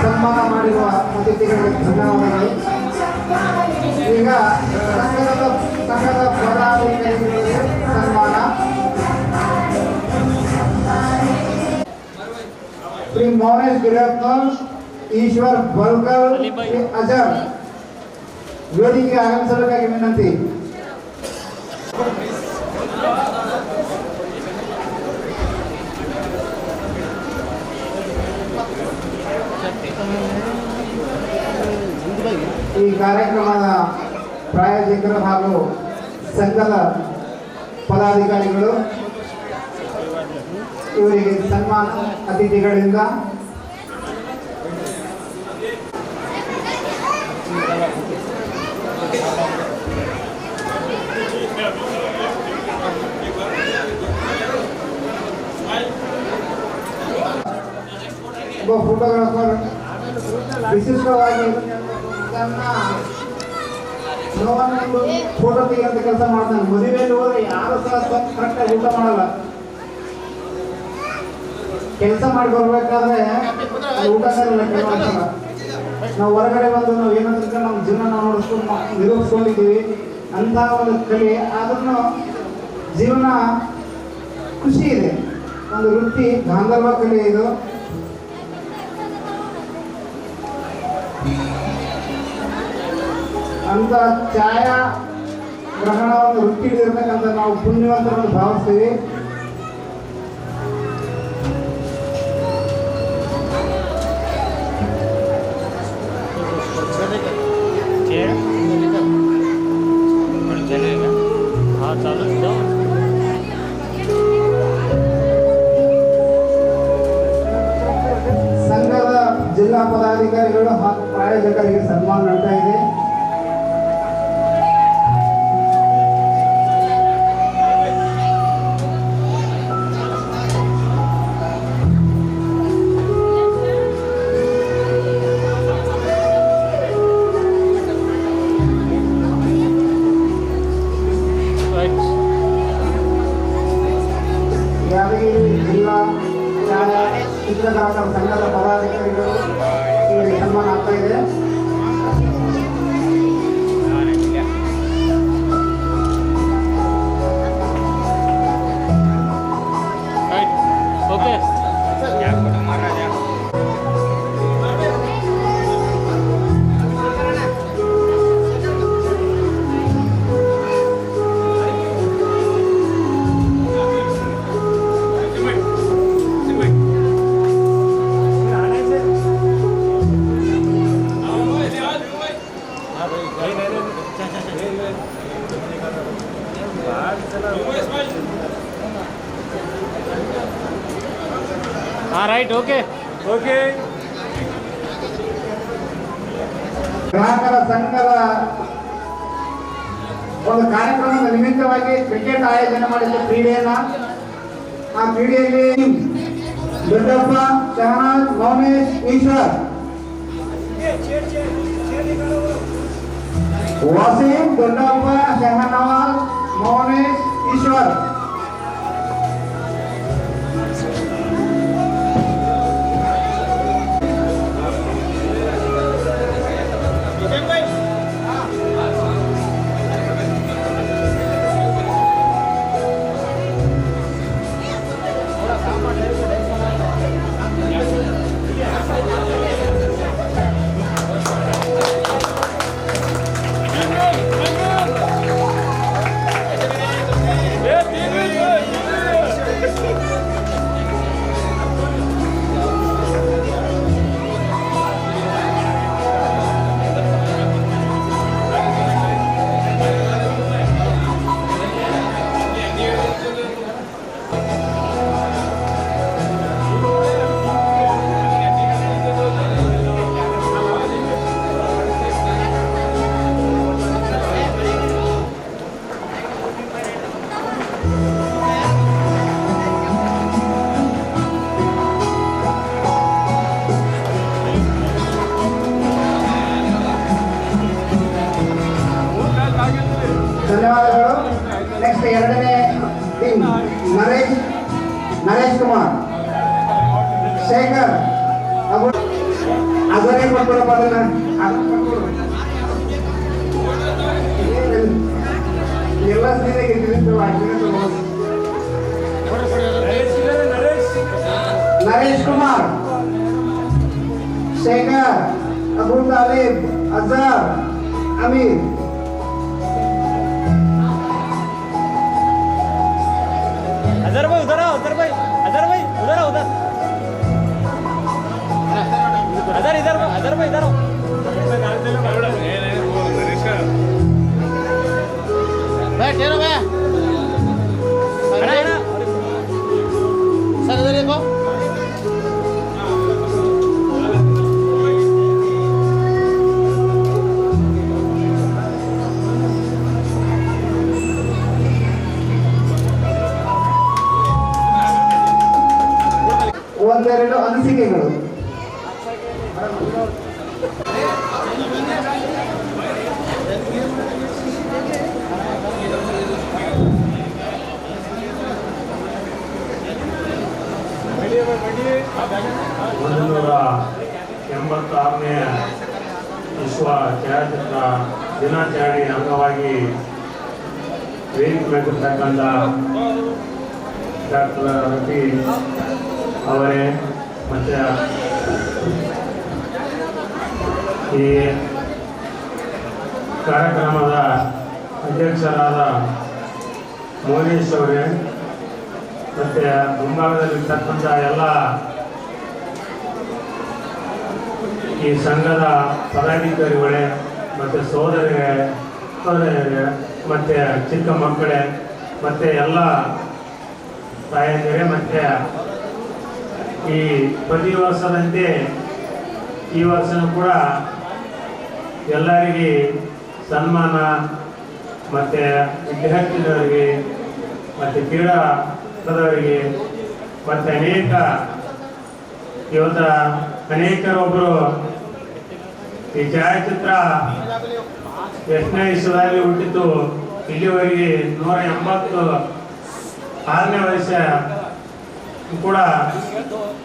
ಸನ್ಮಾನ ಮಾಡಿರುವ ಅತಿಥಿಗಳಿಗೆ ಧನ್ಯವಾದಗಳು. ಈಗ ಸಂಘದ ಪದಾಧಿಕಾರಿಗಳಿಗೆ ಸನ್ಮಾನ. ಶ್ರೀ ಮೌನೇಶ್ ಗಿರಪ್ನೂರ್, ಈಶ್ವರ್ ಬಲ್ಕಲ್, ಶ್ರೀ ಅಜರ್ ವೇದಿಕೆಗೆ ಆಗಮಿಸಬೇಕಾಗಿ ವಿನಂತಿ. ಈ ಕಾರ್ಯಕ್ರಮದ ಪ್ರಾಯೋಜಕರು ಹಾಗೂ ಸಂಘದ ಪದಾಧಿಕಾರಿಗಳು ಇವರಿಗೆ ಸನ್ಮಾನ ಅತಿಥಿಗಳಿಂದ ಒಬ್ಬ ಫೋಟೋಗ್ರಾಫರ್ ವಿಶಿಷ್ಟವಾಗಿ ತನ್ನ ನೋವನ್ನು ಫೋಟೋ ತೆಗೆಯುವಂತ ಕೆಲಸ ಮಾಡ್ತಾನೆ. ಮದುವೆಯಲ್ಲಿ ಹೋದ್ರೆ ಯಾರು ಸಹ ಕರೆಕ್ಟಾಗಿ ಊಟ ಮಾಡಲ್ಲ. ಕೆಲಸ ಮಾಡಿ ಬರ್ಬೇಕಾದ್ರೆ ಊಟ ಸರಿಲ್ಲ ಕೆಲವೊಂದ್ಸಲ. ನಾವು ಹೊರಗಡೆ ಬಂದು ನಾವು ಏನಂತ ನಮ್ಮ ಜೀವನ ನಾವು ನಿರ್ವಹಿಸ್ಕೊಂಡಿದ್ದೀವಿ ಅಂತ ಒಂದು ಕಲೆ. ಆದ್ರೂ ಜೀವನ ಖುಷಿ ಇದೆ, ಒಂದು ವೃತ್ತಿ, ಗಾಂಧರ್ವ ಕಲೆ ಇದು. ಅಂತ ಛಾಯಾ ಗ್ರಹಣವನ್ನು ವೃತ್ತಿ ಹಿಡಿದಿರ್ತಕ್ಕಂಥ ನಾವು ಪುಣ್ಯವಂತರನ್ನು ಭಾವಿಸ್ತೀವಿ. ಸಂಘದ ಜಿಲ್ಲಾ ಪದಾಧಿಕಾರಿಗಳು ಹಾಗೂ ಪ್ರಾಯೋಜಕರಿಗೆ ಸನ್ಮಾನ ನಡೀತಾ ಇದೆ. ಯಾದಗಿರಿ ಜಿಲ್ಲಾ ಚಿತ್ರಗಾರರ ಸಂಘದ ಪದಾಧಿಕಾರಿಗಳು ಇವರಿಗೆ ಸನ್ಮಾನ ಆಗ್ತಾ ಇದೆ. Okay right. Okay okay. ಗ್ರಾಹಕರ ಸಂಘದ ಒಂದು ಕಾರ್ಯಕ್ರಮದ ನಿಮಿತ್ತವಾಗಿ ಕ್ರಿಕೆಟ್ ಆಯೋಜನೆ ಮಾಡಿದ್ದ ಕ್ರೀಡೆಯನ್ನ, ಆ ಕ್ರೀಡೆಯಲ್ಲಿ ದೊಡ್ಡಪ್ಪ, ಶಹನಾಜ್, ಮೌನೇಶ್, ಈಶ್ವರ್, ವಾಸೀಂ, ದೊಡ್ಡಪ್ಪ, ಶಹನವಾಜ್, ಮೌನೇಶ್, ಈಶ್ವರ್. ಧನ್ಯವಾದಗಳು. ನೆಕ್ಸ್ಟ್ ಎರಡನೇ ಟೀಮ್ ನರೇಶ್ ಕುಮಾರ್, ಶೇಖರ್, ಅದನ್ನೇ ಕೊಟ್ಬಿಡಪ್ಪ. ಎಲ್ಲ ನರೇಶ್ ಕುಮಾರ್, ಶೇಖರ್, ಅಬು ತಾಲಿಬ್, ಅಜಾರ್, ಅಮೀರ್. अजहर भाई उधर आओ, अजहर भाई उधर आओ, उधर अजहर इधर अदर भाई इधर आओ बैठ ठहरो भैया सर इधर देखो ಒಂದೆರಡು ಅನಿಸಿಕೆಗಳು. ಒಂದೂರ 86ನೇ ವಿಶ್ವ ಛಾಯಾಚಿತ್ರ ದಿನಾಚರಣೆ ಅಂಗವಾಗಿ ವೇದಿಕೆ ಮೇಲಿರ್ತಕ್ಕಂಥ ಡಾಕ್ಟರ್ ರಫಿ ಅವರೇ ಮತ್ತು ಈ ಕಾರ್ಯಕ್ರಮದ ಅಧ್ಯಕ್ಷರಾದ ಮೋನೇಶ್ ಅವರೇ ಮತ್ತು ಮುಂಭಾಗದಲ್ಲಿರ್ತಕ್ಕಂಥ ಎಲ್ಲ ಈ ಸಂಘದ ಪದಾಧಿಕಾರಿಗಳೇ ಮತ್ತು ಸೋದರಿಯರೇ ಮತ್ತು ಚಿಕ್ಕ ಮಕ್ಕಳೇ ಮತ್ತು ಎಲ್ಲ ತಾಯಂದಿರೇ ಮತ್ತು ಈ ಪ್ರತಿ ವರ್ಷದಂತೆ ಈ ವರ್ಷನೂ ಕೂಡ ಎಲ್ಲರಿಗೆ ಸನ್ಮಾನ ಮತ್ತು ವಿದ್ಯಾರ್ಥಿಗಳಿಗೆ ಮತ್ತು ಕ್ರೀಡಾಪಟುಗಳಿಗೆ ಮತ್ತು ಅನೇಕರೊಬ್ಬರು ಈ ಛಾಯಾಚಿತ್ರ ಎಷ್ಟನೇ ವಿಶ್ವದಲ್ಲಿ ಹುಟ್ಟಿತು ಇಲ್ಲಿವರೆಗೆ 186ನೇ ವರ್ಷ ಕೂಡ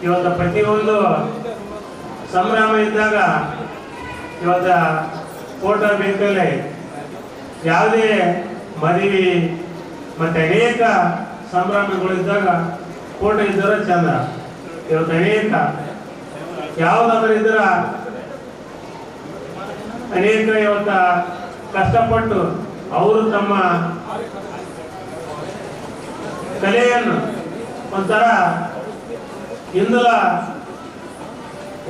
ಇವತ್ತು ಪ್ರತಿಯೊಂದು ಸಂಭ್ರಮ ಇದ್ದಾಗ ಇವತ್ತು ಫೋಟೋ ಬೇಕಲ್ಲೇ ಯಾವುದೇ ಮದುವೆ ಮತ್ತು ಅನೇಕ ಸಂಭ್ರಮಗಳಿದ್ದಾಗ ಫೋಟೋ ಇದ್ದರೆ ಚಂದ. ಇವತ್ತು ಅನೇಕ ಯಾವುದಾದ್ರೂ ಇದ್ರ ಅನೇಕ ಇವತ್ತ ಕಷ್ಟಪಟ್ಟು ಅವರು ತಮ್ಮ ಕಲೆಯನ್ನು ಒಂಥರ ಹಿಂದಿನ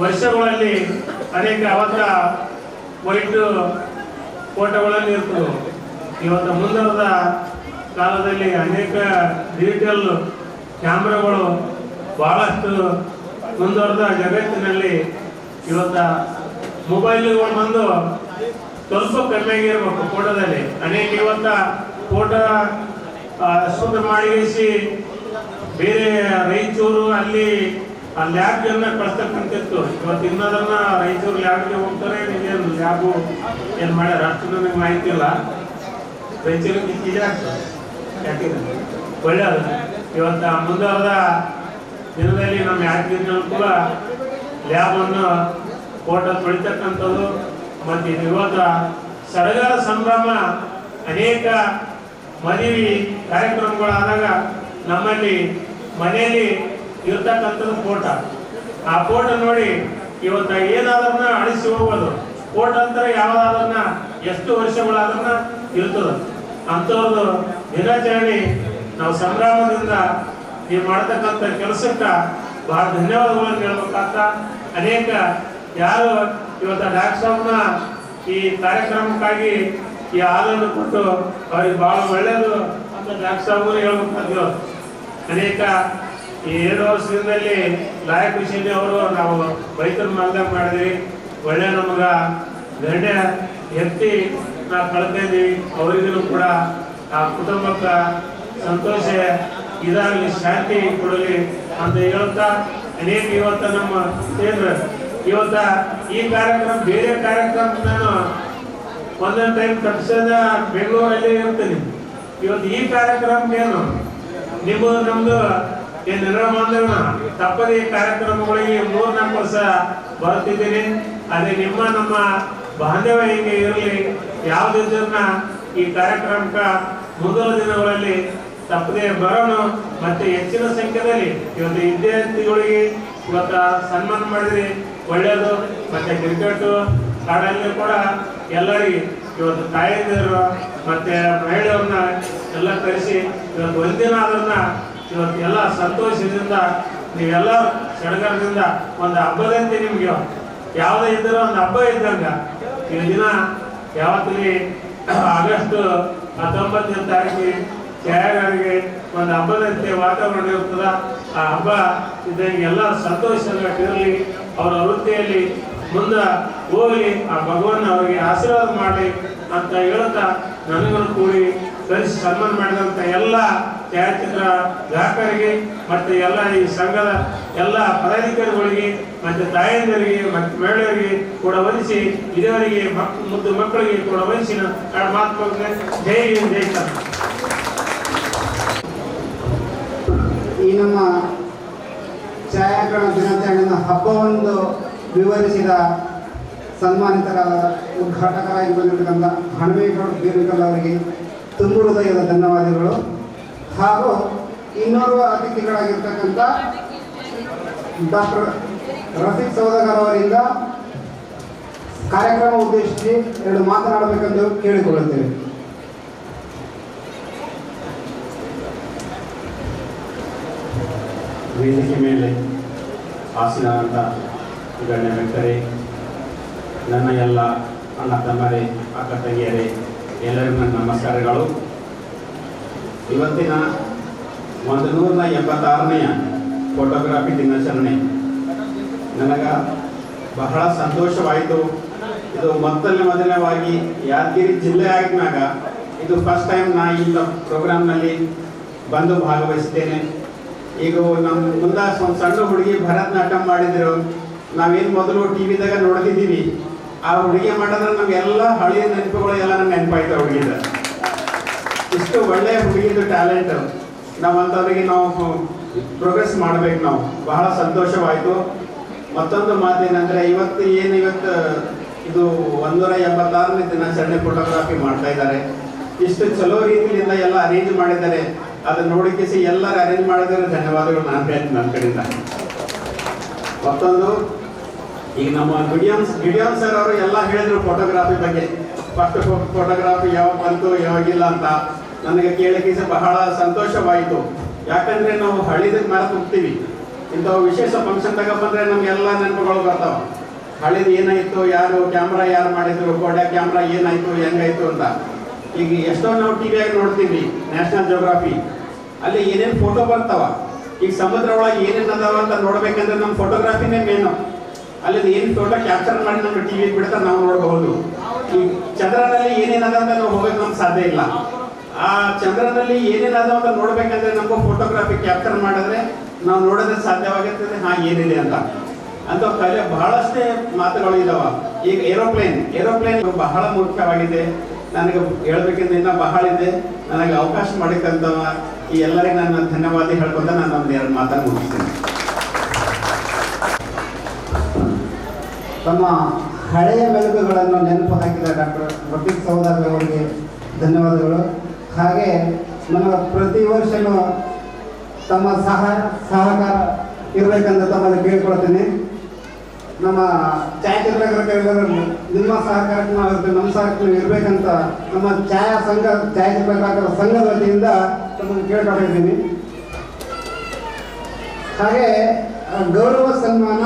ವರ್ಷಗಳಲ್ಲಿ ಅನೇಕ ಅವತ್ತ ವೈಟ್ ಫೋಟೋಗಳಲ್ಲಿ ಇರ್ತವೆ. ಇವತ್ತು ಮುಂದುವರೆದ ಕಾಲದಲ್ಲಿ ಅನೇಕ ಡಿಜಿಟಲ್ ಕ್ಯಾಮ್ರಾಗಳು ಬಹಳಷ್ಟು ಮುಂದುವರೆದ ಜಗತ್ತಿನಲ್ಲಿ ಇವತ್ತು ಮೊಬೈಲ್ಗಳು ಬಂದು ಸ್ವಲ್ಪ ಕಮ್ಮಿಯಾಗಿರ್ಬೇಕು ಫೋಟೋದಲ್ಲಿ. ಅನೇಕ ಇವತ್ತ ಫೋಟೋ ಶೂಟ್ ಮಾಡಿಸಿ ಬೇರೆ ರಾಯಚೂರು ಅಲ್ಲಿ ಆ ಲ್ಯಾಬ್ನ ಕಳಿಸ್ತಕ್ಕಂತಿತ್ತು. ಇವತ್ತು ಇನ್ನದನ್ನ ರಾಯಚೂರು ಲ್ಯಾಬ್ಗೆ ಹೋಗ್ತಾರೆ. ನೀವೇನು ಲ್ಯಾಬು ಏನು ಮಾಡ್ಯಾರ ಅಷ್ಟು ನನಗೆ ಮಾಹಿತಿ ಇಲ್ಲ. ರಾಯಚೂರಿಗೆ ಯಾಕಿದೆ ಒಳ್ಳೆಯದು. ಇವತ್ತು ಮುಂದುವರೆದ ದಿನದಲ್ಲಿ ನಮ್ಮ ಯಾದಗಿರಿನಲ್ಲೂ ಕೂಡ ಲ್ಯಾಬನ್ನು ಫೋಟೋ ತೊಳಿತಕ್ಕಂಥದ್ದು ಮತ್ತು ಇವತ್ತು ಸಡಗರ ಸಂಭ್ರಮ ಅನೇಕ ಮದುವೆ ಕಾರ್ಯಕ್ರಮಗಳಾದಾಗ ನಮ್ಮಲ್ಲಿ ಮನೆಯಲ್ಲಿ ಇರ್ತಕ್ಕಂಥದ್ದು ಫೋಟೋ. ಆ ಫೋಟೋ ನೋಡಿ ಇವತ್ತು ಏನಾದ್ರನ್ನ ಅಳಿಸಿ ಹೋಗೋದು. ಫೋಟೋ ಅಂತರ ಯಾವುದಾದ್ರನ್ನ ಎಷ್ಟು ವರ್ಷಗಳಾದ್ರನ್ನ ಇರ್ತದ ಅಂಥವ್ರದ್ದು ದಿನಾಚರಣೆ ನಾವು ಸಂಭ್ರಮದಿಂದ ನೀವು ಮಾಡತಕ್ಕಂಥ ಕೆಲಸಕ್ಕೆ ಬಹಳ ಧನ್ಯವಾದಗಳನ್ನು ಹೇಳ್ಬೇಕಾಗ್ತ. ಅನೇಕ ಯಾರು ಇವತ್ತು ಡಾಕ್ಟರ್ನ ಈ ಕಾರ್ಯಕ್ರಮಕ್ಕಾಗಿ ಈ ಹಾಲನ್ನು ಕೊಟ್ಟು ಅವ್ರಿಗೆ ಬಹಳ ಒಳ್ಳೆಯದು ಅಂತ ಡಾಕ್ಟರ್ ಹೇಳ್ಬೇಕಾಗ್ತೀವಿ. ಅನೇಕ ಈ 2 ವರ್ಷದಿಂದಲ್ಲಿ ಲಾಯಕ್ ವಿಷಯ ಅವರು ನಾವು ರೈತರ ಮಾಲ್ದಾಗ ಮಾಡಿದ್ವಿ. ಒಳ್ಳೆ ನಮಗ ಗಂಡ ಎತ್ತಿ ನಾವು ಕಳ್ತಾ ಇದ್ದೀವಿ. ಅವರಿಗೂ ಕೂಡ ಆ ಕುಟುಂಬಕ್ಕೆ ಸಂತೋಷ ಇದಾಗಲಿ, ಶಾಂತಿ ಕೊಡಲಿ ಅಂತ ಹೇಳ್ತಾ ಅನೇಕ ಇವತ್ತು ನಮ್ಮ ಕೇಂದ್ರ ಇವತ್ತ ಈ ಕಾರ್ಯಕ್ರಮ ಬೇರೆ ಕಾರ್ಯಕ್ರಮ ನಾನು ಒಂದೊಂದು ಟೈಮ್ ತಪ್ಪಿಸದ ಬೆಂಗಳೂರಲ್ಲಿ ಇರ್ತೀನಿ. ಇವತ್ತು ಈ ಕಾರ್ಯಕ್ರಮಕ್ಕೇನು ನಮ್ದು ಏನು ನಿರ್ಮಾಣ ತಪ್ಪದೇ ಈ ಕಾರ್ಯಕ್ರಮಗಳಿಗೆ 3-4 ವರ್ಷ ಬರುತ್ತಿದ್ದೀನಿ. ಅದೇ ನಮ್ಮ ಬಾಂಧವ್ಯ ಹಿಂಗೆ ಇರಲಿ. ಯಾವುದನ್ನ ಈ ಕಾರ್ಯಕ್ರಮಕ್ಕೆ ಮುಂದಿನ ದಿನಗಳಲ್ಲಿ ತಪ್ಪದೇ ಬರೋಣ. ಮತ್ತೆ ಹೆಚ್ಚಿನ ಸಂಖ್ಯೆಯಲ್ಲಿ ಇವತ್ತು ವಿದ್ಯಾರ್ಥಿಗಳಿಗೆ ಇವತ್ತು ಸನ್ಮಾನ ಮಾಡಿದ್ರಿ, ಒಳ್ಳೆಯದು. ಮತ್ತೆ ಕ್ರಿಕೆಟ್ ಆಡಲ್ಲಿ ಕೂಡ ಎಲ್ಲರಿಗೆ ಇವತ್ತು ತಾಯಂದಿರು ಮತ್ತೆ ಮಹಿಳೆಯರನ್ನ ಎಲ್ಲ ಕರೆಸಿ ಇವತ್ತು ಒಂದಿನ ಅದನ್ನ ಇವತ್ತು ಎಲ್ಲ ಸಂತೋಷದಿಂದ ನೀವೆಲ್ಲ ಸಡಗರದಿಂದ ಒಂದು ಹಬ್ಬದಂತೆ ನಿಮ್ಗೆ ಯಾವುದೇ ಇದ್ದರೂ ಒಂದು ಹಬ್ಬ ಇದ್ದಂಗ ಈ ದಿನ ಯಾವತ್ತಿಗೆ ಆಗಸ್ಟ್ 19ನೇ ತಾರೀಕಿಗೆ ಛಾಯಾಗಾರಿಗೆ ಒಂದು ಹಬ್ಬದಂತೆ ವಾತಾವರಣ ಇರ್ತದ. ಆ ಹಬ್ಬ ಇದ್ದಂಗೆ ಎಲ್ಲ ಸಂತೋಷವಾಗಿರಲಿ, ಅವರ ವೃತ್ತಿಯಲ್ಲಿ ಮುಂದೆ ಹೋಗಲಿ, ಆ ಭಗವಾನ್ ಅವರಿಗೆ ಆಶೀರ್ವಾದ ಮಾಡಲಿ ಅಂತ ಹೇಳ್ತಾ ನನಗೂ ಕೂಡಿ ಕರೆಸಿ ಸನ್ಮಾನ ಮಾಡಿದಂಥ ಎಲ್ಲ ಛಾಯಾಚಿತ್ರ ಗ್ರಾಹಕರಿಗೆ ಮತ್ತು ಎಲ್ಲ ಈ ಸಂಘದ ಎಲ್ಲ ಪದಾಧಿಕಾರಿಗಳಿಗೆ ಮತ್ತು ತಾಯಂದಿರಿಗೆ ಮತ್ತು ಮಹಿಳೆಯರಿಗೆ ಕೂಡ ವಂದಿಸಿ, ಇದುವರೆಗೆ ಮುದ್ದು ಮಕ್ಕಳಿಗೆ ಕೂಡ ವಂದಿಸಿ ಎರಡು ಮಾತು ಜೈ ಹಿಂದ್ ಜೈ ಕರ್ನಾಟಕ. ಈ ನಮ್ಮ ಛಾಯಾಗ್ರಹಣ ದಿನಾಚರಣೆಯ ಹಬ್ಬವನ್ನು ವಿವರಿಸಿದ ಸನ್ಮಾನಿತರಾದ ಉದ್ಘಾಟಕರಾಗಿ ಬಂದಿರತಕ್ಕಂಥ ಹಣಮೇಗೌಡ ಬೀರಕಲ್ ಅವರಿಗೆ ತುಂಬು ಹೃದಯದ ಧನ್ಯವಾದಗಳು. ಹಾಗೂ ಇನ್ನೋರ್ವ ಅತಿಥಿಗಳಾಗಿರ್ತಕ್ಕಂಥ ಡಾಕ್ಟರ್ ರಫೀಕ್ ಸೌದಾಗರ್ ಅವರಿಂದ ಕಾರ್ಯಕ್ರಮ ಉದ್ದೇಶಿಸಿ ಎರಡು ಮಾತನಾಡಬೇಕೆಂದು ಕೇಳಿಕೊಳ್ಳುತ್ತೇವೆ. ವೇದಿಕೆ ಮೇಲೆ ಆಸೀನವಂತ ಗಣ್ಯ ವ್ಯಕ್ತರೇ, ನನ್ನ ಎಲ್ಲ ಅಣ್ಣ ತಮ್ಮರೇ, ಅಕ್ಕ ತಂಗಿಯರೇ, ಎಲ್ಲರಿಗೂ ನನ್ನ ನಮಸ್ಕಾರಗಳು. ಇವತ್ತಿನ 186ನೇ ಫೋಟೋಗ್ರಾಫಿ ದಿನಾಚರಣೆ ನನಗೆ ಬಹಳ ಸಂತೋಷವಾಯಿತು. ಇದು ಮೊದಲನೇವಾಗಿ ಯಾದಗಿರಿ ಜಿಲ್ಲೆ ಆಗಿದ್ದಾಗ ಇದು ಫಸ್ಟ್ ಟೈಮ್ ನಾ ಈ ಪ್ರೋಗ್ರಾಮ್ನಲ್ಲಿ ಬಂದು ಭಾಗವಹಿಸ್ತೇನೆ. ಈಗ ನಮ್ಮ ಮುಂದೆ ಒಂದು ಸಣ್ಣ ಹುಡುಗಿ ಭರತನಾಟ್ಯ ಮಾಡಿದ್ರು, ನಾವೇನು ಮೊದಲು ಟಿ ವಿದಾಗ ನೋಡ್ತಿದ್ದೀವಿ. ಆ ಹುಡುಗಿ ಮಾಡಿದ್ರೆ ನಮಗೆಲ್ಲ ಹಳೆಯ ನೆನಪುಗಳು ಎಲ್ಲ ನಂಗೆ ನೆನಪಾಯ್ತು. ಹುಡುಗಿದ ಇಷ್ಟು ಒಳ್ಳೆಯ ಹುಡುಗಿದು ಟ್ಯಾಲೆಂಟ್ ನಾವಂಥವ್ರಿಗೆ ನಾವು ಪ್ರೋಗ್ರೆಸ್ ಮಾಡಬೇಕು. ನಾವು ಬಹಳ ಸಂತೋಷವಾಯಿತು. ಮತ್ತೊಂದು ಮಾತೇನೆಂದರೆ ಇವತ್ತು ಇದು 186ನೇ ದಿನಾಚರಣೆ ಫೋಟೋಗ್ರಾಫಿ ಮಾಡ್ತಾ ಇದ್ದಾರೆ. ಇಷ್ಟು ಚಲೋ ರೀತಿಯಿಂದ ಎಲ್ಲ ಅರೇಂಜ್ ಮಾಡಿದ್ದಾರೆ. ಅದನ್ನ ನೋಡಿಕಿಸಿ ಎಲ್ಲರೂ ಅರೇಂಜ್ ಮಾಡಿದ್ರೆ ಧನ್ಯವಾದಗಳು ನಾನು ಹೇಳ್ತೀನಿ ನನ್ನ ಕಡೆಯಿಂದ. ಮತ್ತೊಂದು, ಈಗ ನಮ್ಮ ಗಿಡಿಯೋನ್ ಸರ್ ಅವರು ಎಲ್ಲ ಹೇಳಿದ್ರು ಫೋಟೋಗ್ರಾಫಿ ಬಗ್ಗೆ. ಫಸ್ಟ್ ಫೋಟೋಗ್ರಾಫಿ ಯಾವಾಗ ಬಂತು ಯಾವಾಗಿಲ್ಲ ಅಂತ ನನಗೆ ಕೇಳಕ್ಕೆ ಬಹಳ ಸಂತೋಷವಾಯಿತು. ಯಾಕಂದ್ರೆ ನಾವು ಹಳಿದಕ್ಕೆ ಮೇಲೆ ಹೋಗ್ತೀವಿ. ಇಂಥವು ವಿಶೇಷ ಫಂಕ್ಷನ್ದಾಗ ಬಂದರೆ ನಮಗೆಲ್ಲ ನೆನಪುಗಳು ಬರ್ತಾವ. ಹಳಿದು ಏನಾಯಿತು, ಯಾರು ಕ್ಯಾಮ್ರಾ ಯಾರು ಮಾಡಿದ್ರು, ಕೋಡ್ಯಾ ಕ್ಯಾಮ್ರಾ ಏನಾಯಿತು, ಹೆಂಗಾಯಿತು ಅಂತ. ಈಗ ಎಷ್ಟೋ ನಾವು ಟಿ ವಿಯಾಗಿ ನೋಡ್ತೀವಿ, ನ್ಯಾಷನಲ್ ಜಿಯೋಗ್ರಫಿ, ಅಲ್ಲಿ ಏನೇನು ಫೋಟೋ ಬರ್ತಾವ. ಈಗ ಸಮುದ್ರ ಒಳಗೆ ಏನೇನು ಅದಾವ ಅಂತ ನೋಡ್ಬೇಕಂದ್ರೆ ನಮ್ಮ ಫೋಟೋಗ್ರಾಫಿನೇ ಮೇನು. ಅಲ್ಲಿದು ಏನು ಫೋಟೋ ಕ್ಯಾಪ್ಚರ್ ಮಾಡಿ ನಮ್ಮ ಟಿ ವಿಗೆ ಬಿಡ್ತಾರೆ, ನಾವು ನೋಡಬಹುದು. ಈ ಚಂದ್ರನಲ್ಲಿ ಏನೇನದ ಅಂತ ನಾವು ಹೋಗೋಕೆ ನಮ್ಗೆ ಸಾಧ್ಯ ಇಲ್ಲ. ಆ ಚಂದ್ರನಲ್ಲಿ ಏನೇನದ ಅಂತ ನೋಡ್ಬೇಕಂದ್ರೆ ನಮಗೂ ಫೋಟೋಗ್ರಾಫಿ ಕ್ಯಾಪ್ಚರ್ ಮಾಡಿದ್ರೆ ನಾವು ನೋಡೋದ್ರೆ ಸಾಧ್ಯವಾಗಿರ್ತದೆ ಏನಿದೆ ಅಂತ. ಅಂತ ಕಲೆ ಬಹಳಷ್ಟೇ ಮಾತುಗಳು ಇದಾವ. ಈಗ ಏರೋಪ್ಲೇನ್ ಬಹಳ ಮುಖ್ಯವಾಗಿದೆ. ನನಗೆ ಹೇಳ್ಬೇಕಂದ್ರೆ ಇನ್ನೂ ಬಹಳ ಇದೆ. ನನಗೆ ಅವಕಾಶ ಮಾಡಿಕಂತ ಈ ಎಲ್ಲರಿಗೆ ನಾನು ಧನ್ಯವಾದ ಹೇಳ್ಕೊಂಡ ನಾನು ಒಂದು ಎರಡು ಮಾತನ್ನು ಮುಗಿಸ್ತೇನೆ. ತಮ್ಮ ಹಳೆಯ ಮೆಲುಕುಗಳನ್ನು ನೆನಪು ಹಾಕಿದ ಡಾಕ್ಟರ್ ರಫೀಕ್ ಸೌದಾಗರ್ ಅವರಿಗೆ ಧನ್ಯವಾದಗಳು. ಹಾಗೆ ನಮ್ಮ ಪ್ರತಿ ವರ್ಷವೂ ತಮ್ಮ ಸಹಕಾರ ಇರಬೇಕಂತ ತಮ್ಮಲ್ಲಿ ಕೇಳ್ಕೊಳ್ತೀನಿ. ನಮ್ಮ ಛಾಯಾಚಿತ್ರಗ್ರಾಹಕರೆಲ್ಲರೂ ನಿಮ್ಮ ಸಹಕಾರಕ್ಕೆ ನಾವಿರ್ತೇವೆ, ನಮ್ಮ ಸಹಕಾರ ಇರಬೇಕಂತ ನಮ್ಮ ಛಾಯಾಚಿತ್ರಗ್ರಾಹಕರ ಸಂಘದ ವತಿಯಿಂದ ತಮ್ಮನ್ನು ಕೇಳ್ಕೊಂಡಿದ್ದೀನಿ. ಹಾಗೆ ಗೌರವ ಸನ್ಮಾನ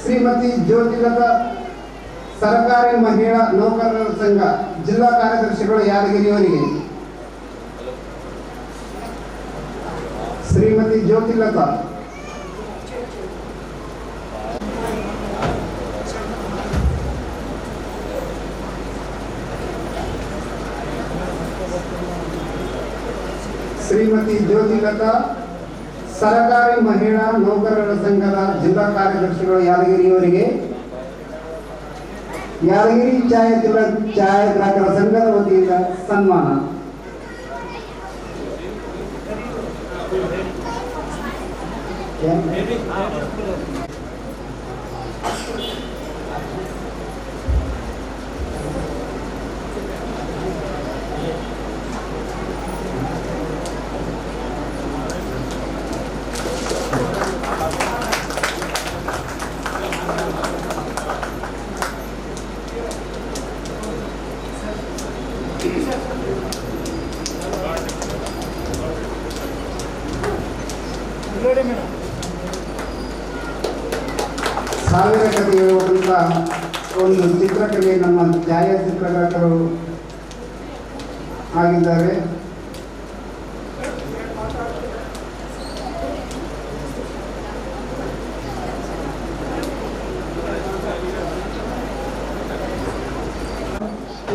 ಶ್ರೀಮತಿ ಜ್ಯೋತಿಲತಾ ಸರ್ಕಾರಿ ಮಹಿಳಾ ನೌಕರರ ಸಂಘ ಜಿಲ್ಲಾ ಕಾರ್ಯದರ್ಶಿಗಳು ಯಾದಗಿರಿಯವರಿಗೆ. ಶ್ರೀಮತಿ ಜ್ಯೋತಿಲತಾ ಸರ್ಕಾರಿ ಮಹಿಳಾ ನೌಕರರ ಸಂಘದ ಜಿಲ್ಲಾ ಕಾರ್ಯದರ್ಶಿಗಳು ಯಾದಗಿರಿಯವರಿಗೆ ಯಾದಗಿರಿ ಛಾಯಾಗ್ರಾಹಕರ ಸಂಘದ ವತಿಯಿಂದ ಸನ್ಮಾನ. ಸಾವಿರ ಕಥೆ ಹೇಳುವಂಥ ಒಂದು ಚಿತ್ರಕಲೆ ನಮ್ಮ ಛಾಯಾಚಿತ್ರಕಾರರು ಆಗಿದ್ದಾರೆ.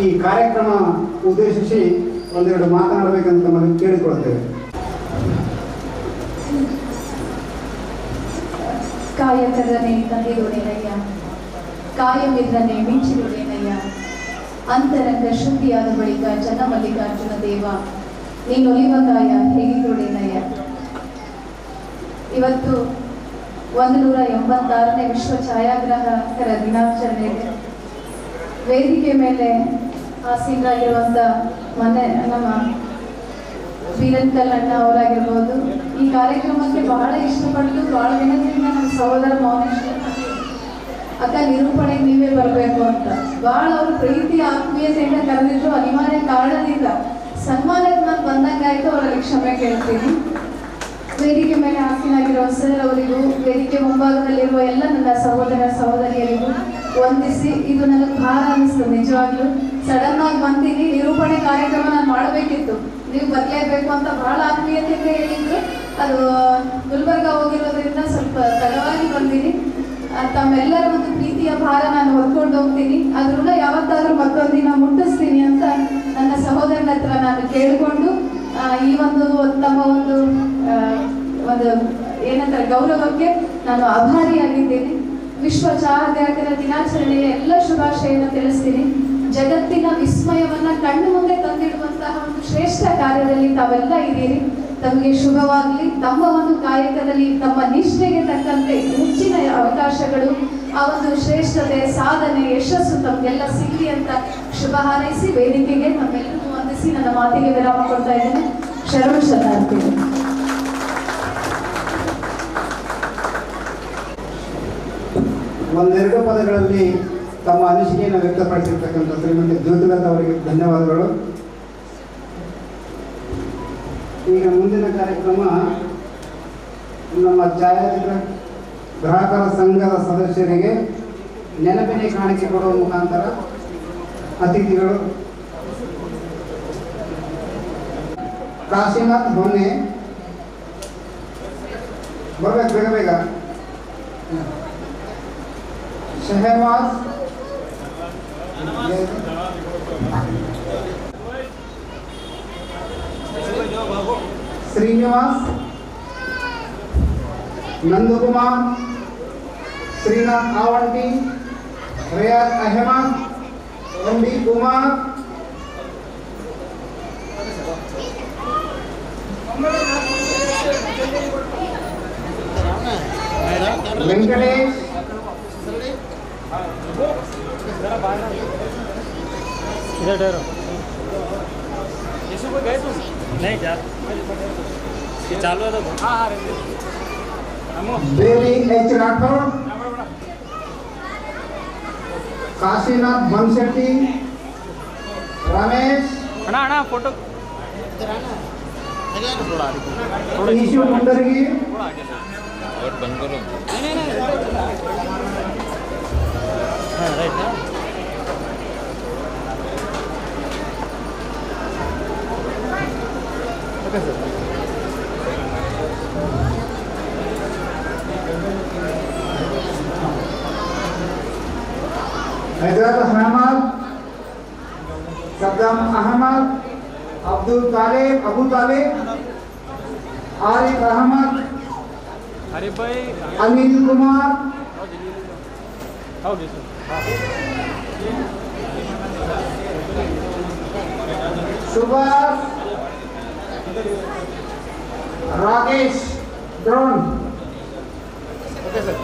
ಈ ಕಾರ್ಯಕ್ರಮ ಉದ್ದೇಶಿಸಿ ಒಂದೆರಡು ಮಾತನಾಡಬೇಕಂತ ನಮ್ಮಲ್ಲಿ ಕೇಳಿಕೊಳ್ತೇವೆ. ಕಾಯಕದನೆ ತಂದಿರುಡೇನಯ್ಯ, ಕಾಯಮಿದ್ದನೆ ಮಿಂಚಿರುಡೇನಯ್ಯ, ಅಂತರಂಗ ಶುದ್ಧಿಯಾದ ಬಳಿಕ ಚನ್ನಮಲ್ಲಿಕಾರ್ಜುನ ದೇವ ನೀನೊಲಿವಗಾಯ ಹೇಗಿರುಡೇನಯ್ಯ. ಇವತ್ತು 186ನೇ ವಿಶ್ವ ಛಾಯಾಗ್ರಾಹಕರ ದಿನಾಚರಣೆ ಇದೆ. ವೇದಿಕೆ ಮೇಲೆ ಆಸೀನರಾಗಿರುವಂಥ ನಮ್ಮ ವೀರನ್ ಅಣ್ಣ ಅವರಾಗಿರ್ಬೋದು. ಈ ಕಾರ್ಯಕ್ರಮಕ್ಕೆ ಬಹಳ ಇಷ್ಟಪಟ್ಟು ಬಹಳ ದಿನದಿಂದ ನಮ್ಮ ಸಹೋದರ ಮೌನೇಶ್ ಅಕ್ಕ ನಿರೂಪಣೆಗೆ ನೀವೇ ಬರಬೇಕು ಅಂತ ಬಹಳ ಅವರು ಪ್ರೀತಿ ಆತ್ಮೀಯತೆಯಿಂದ ಕರೆದಿದ್ರು. ಅನಿವಾರ್ಯ ಕಾರಣದಿಂದ ಸನ್ಮಾನಕ್ಕೆ ನಾನು ಬಂದಂಗಾಯ್ತು, ಅವರಲ್ಲಿ ಕ್ಷಮೆ ಕೇಳ್ತೀನಿ. ವೇದಿಕೆ ಮೇಲೆ ಆಸೀನಾಗಿರುವ ಸರ್ ಅವರಿಗೂ, ವೇದಿಕೆ ಮುಂಭಾಗದಲ್ಲಿರುವ ಎಲ್ಲ ನನ್ನ ಸಹೋದರ ಸಹೋದರಿಯರಿಗೂ ವಂದಿಸಿ, ಇದು ನನಗೆ ಭಾರ ಅನ್ನಿಸ್ತು. ನಿಜವಾಗ್ಲೂ ಸಡನ್ ಆಗಿ ಬಂದೀನಿ, ನಿರೂಪಣೆ ಕಾರ್ಯಕ್ರಮ ನಾನು ಮಾಡಬೇಕಿತ್ತು, ನೀವು ಬರಲೇಬೇಕು ಅಂತ ಬಹಳ ಆತ್ಮೀಯತೆಯಿಂದ ಹೇಳಿದ್ರು. ಅದು ಗುಲ್ಬರ್ಗ ಹೋಗಿರೋದ್ರಿಂದ ಸ್ವಲ್ಪ ತಡವಾಗಿ ಬಂದೀನಿ. ತಮ್ಮೆಲ್ಲರ ಒಂದು ಪ್ರೀತಿಯ ಭಾರ ನಾನು ಹೊರ್ಕೊಂಡು ಹೋಗ್ತೀನಿ. ಅದ್ರನ್ನ ಯಾವತ್ತಾದ್ರೂ ಮತ್ತೊಂದಿನ ಮುಟ್ಟಿಸ್ತೀನಿ ಅಂತ ನನ್ನ ಸಹೋದರನ ಹತ್ರ ನಾನು ಕೇಳಿಕೊಂಡು ಈ ಒಂದು ತಮ್ಮ ಒಂದು ಏನಂತಾರೆ ಗೌರವಕ್ಕೆ ನಾನು ಆಭಾರಿಯಾಗಿದ್ದೀನಿ. ವಿಶ್ವ ಛಾಯಾಗ್ರಾಹಕರ ದಿನಾಚರಣೆಯ ಎಲ್ಲ ಶುಭಾಶಯನ ತಿಳಿಸ್ತೀನಿ. ಜಗತ್ತಿನ ವಿಸ್ಮಯವನ್ನ ಕಣ್ಣು ಮುಂದೆ ತಂದಿಡುವಂತಹ ಒಂದು ಶ್ರೇಷ್ಠ ಕಾರ್ಯದಲ್ಲಿ ತಾವೆಲ್ಲ ಇದ್ದೀರಿ. ತಮಗೆ ಶುಭವಾಗಲಿ. ತಮ್ಮ ಒಂದು ಕಾಯಕದಲ್ಲಿ ತಮ್ಮ ನಿಷ್ಠೆಗೆ ತಕ್ಕಂತೆ ಹೆಚ್ಚಿನ ಅವಕಾಶಗಳು, ಆ ಒಂದು ಶ್ರೇಷ್ಠತೆ, ಸಾಧನೆ, ಯಶಸ್ಸು ತಮಗೆಲ್ಲ ಸಿಗಲಿ ಅಂತ ಶುಭ ಹಾರೈಸಿ ವೇದಿಕೆಗೆ ನಮ್ಮೆಲ್ಲರಿಗೂ ವಂದಿಸಿ ನನ್ನ ಮಾತಿಗೆ ವಿರಾಮ ಕೊಡ್ತಾ ಇದ್ದೇನೆ. ಶರಣು ಶರಣಾರ್ಥಿ. ಒಂದೆರಡು ಪದಗಳಲ್ಲಿ ತಮ್ಮ ಅನಿಸಿಕೆಯನ್ನು ವ್ಯಕ್ತಪಡಿಸಿರ್ತಕ್ಕಂಥ ಶ್ರೀಮತಿ ಜ್ಯೋತಿಲತಾ ಅವರಿಗೆ ಧನ್ಯವಾದಗಳು. ಈಗ ಮುಂದಿನ ಕಾರ್ಯಕ್ರಮ ನಮ್ಮ ಛಾಯಾಚಿತ್ರ ಗ್ರಾಹಕರ ಸಂಘದ ಸದಸ್ಯರಿಗೆ ನೆನಪಿನ ಕಾಣಿಕೆ ಕೊಡುವ ಮುಖಾಂತರ ಅತಿಥಿಗಳು ಕಾಶಿನಾಥ್ ಹೊನ್ನೆ ಬರ್ಬೇಕು, ಬೇಗ ಬೇಗ. ಶಹನವಾಜ್, ಶ್ರೀನಿವಾಸ್, ನಂದಕುಮಾರ್, ಶ್ರೀನಾಥ್ ಆವಂಟಿ, ರಿಯಾಜ್ ಅಹಮದ್, ಎಂ.ಡಿ. ಕುಮಾರ್, ವೆಂಕಟೇಶ್, इधर ठहरो। यीशु को गए तुम? नहीं क्या? ये चालू है तो हाँ बेली एच राठौर, काशीनाथ बनशेट्टी, रमेश, अना फोटो ईशु मुंडरगी, हाँ राइट ना ओके सर हैदर अहमद, सद्दाम अहमद, अब्दुल तालिब, अबू तालिब, आरिफ अहमद, अरे भाई Anil Kumar, okay sir Subhash, Rakesh, drone, okay sir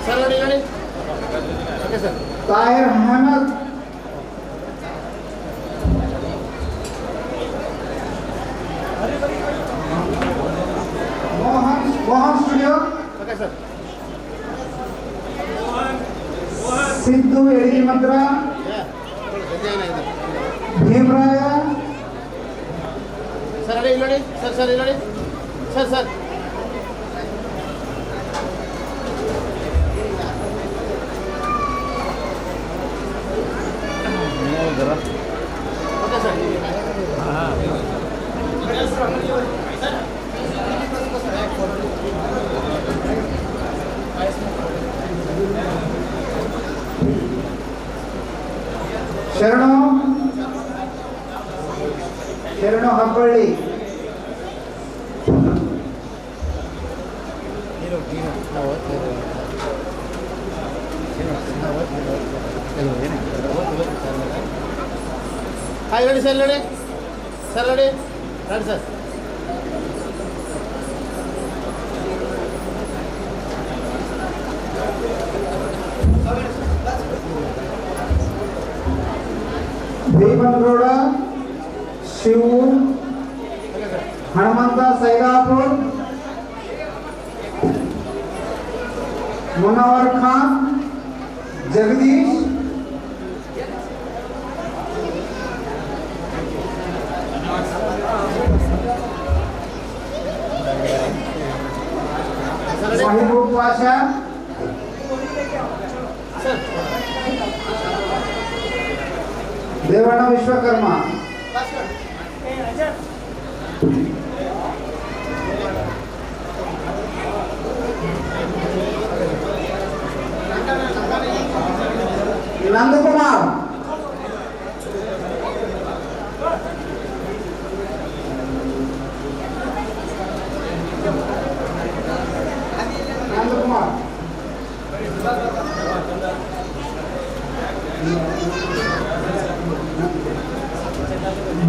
sir ready okay sir Tahir Ahmed, Mohan studio, okay sir Siddhu AD Mantra, जल्दी आना इधर भीमराय, सर ರೆಡಿ ಇಲ್ಲಿ ನೋಡಿ ಸರ್ ಸರ್ ಇಲ್ಲಿ ನೋಡಿ ಸರ್ ಸರ್ ಓಕೆ ಸರ್ ಶರಣು ಹಬ್ಬಳ್ಳಿ ಹಾಯ್ ನೋಡಿ ಸರ್ ನೋಡಿ ಸರ್ ನೋಡಿ ನೋಡಿ ಸರ್ ಭೀಮನಗೌಡ ಶಿವು ಹನುಮಂತ ಸೈದಾಪುರ್ ಮುನವರ್ ಖಾನ್ ಜಗದೀಶ್ महबूब पाशा देवಣ್ಣ विश्वकर्मा नंद कुमार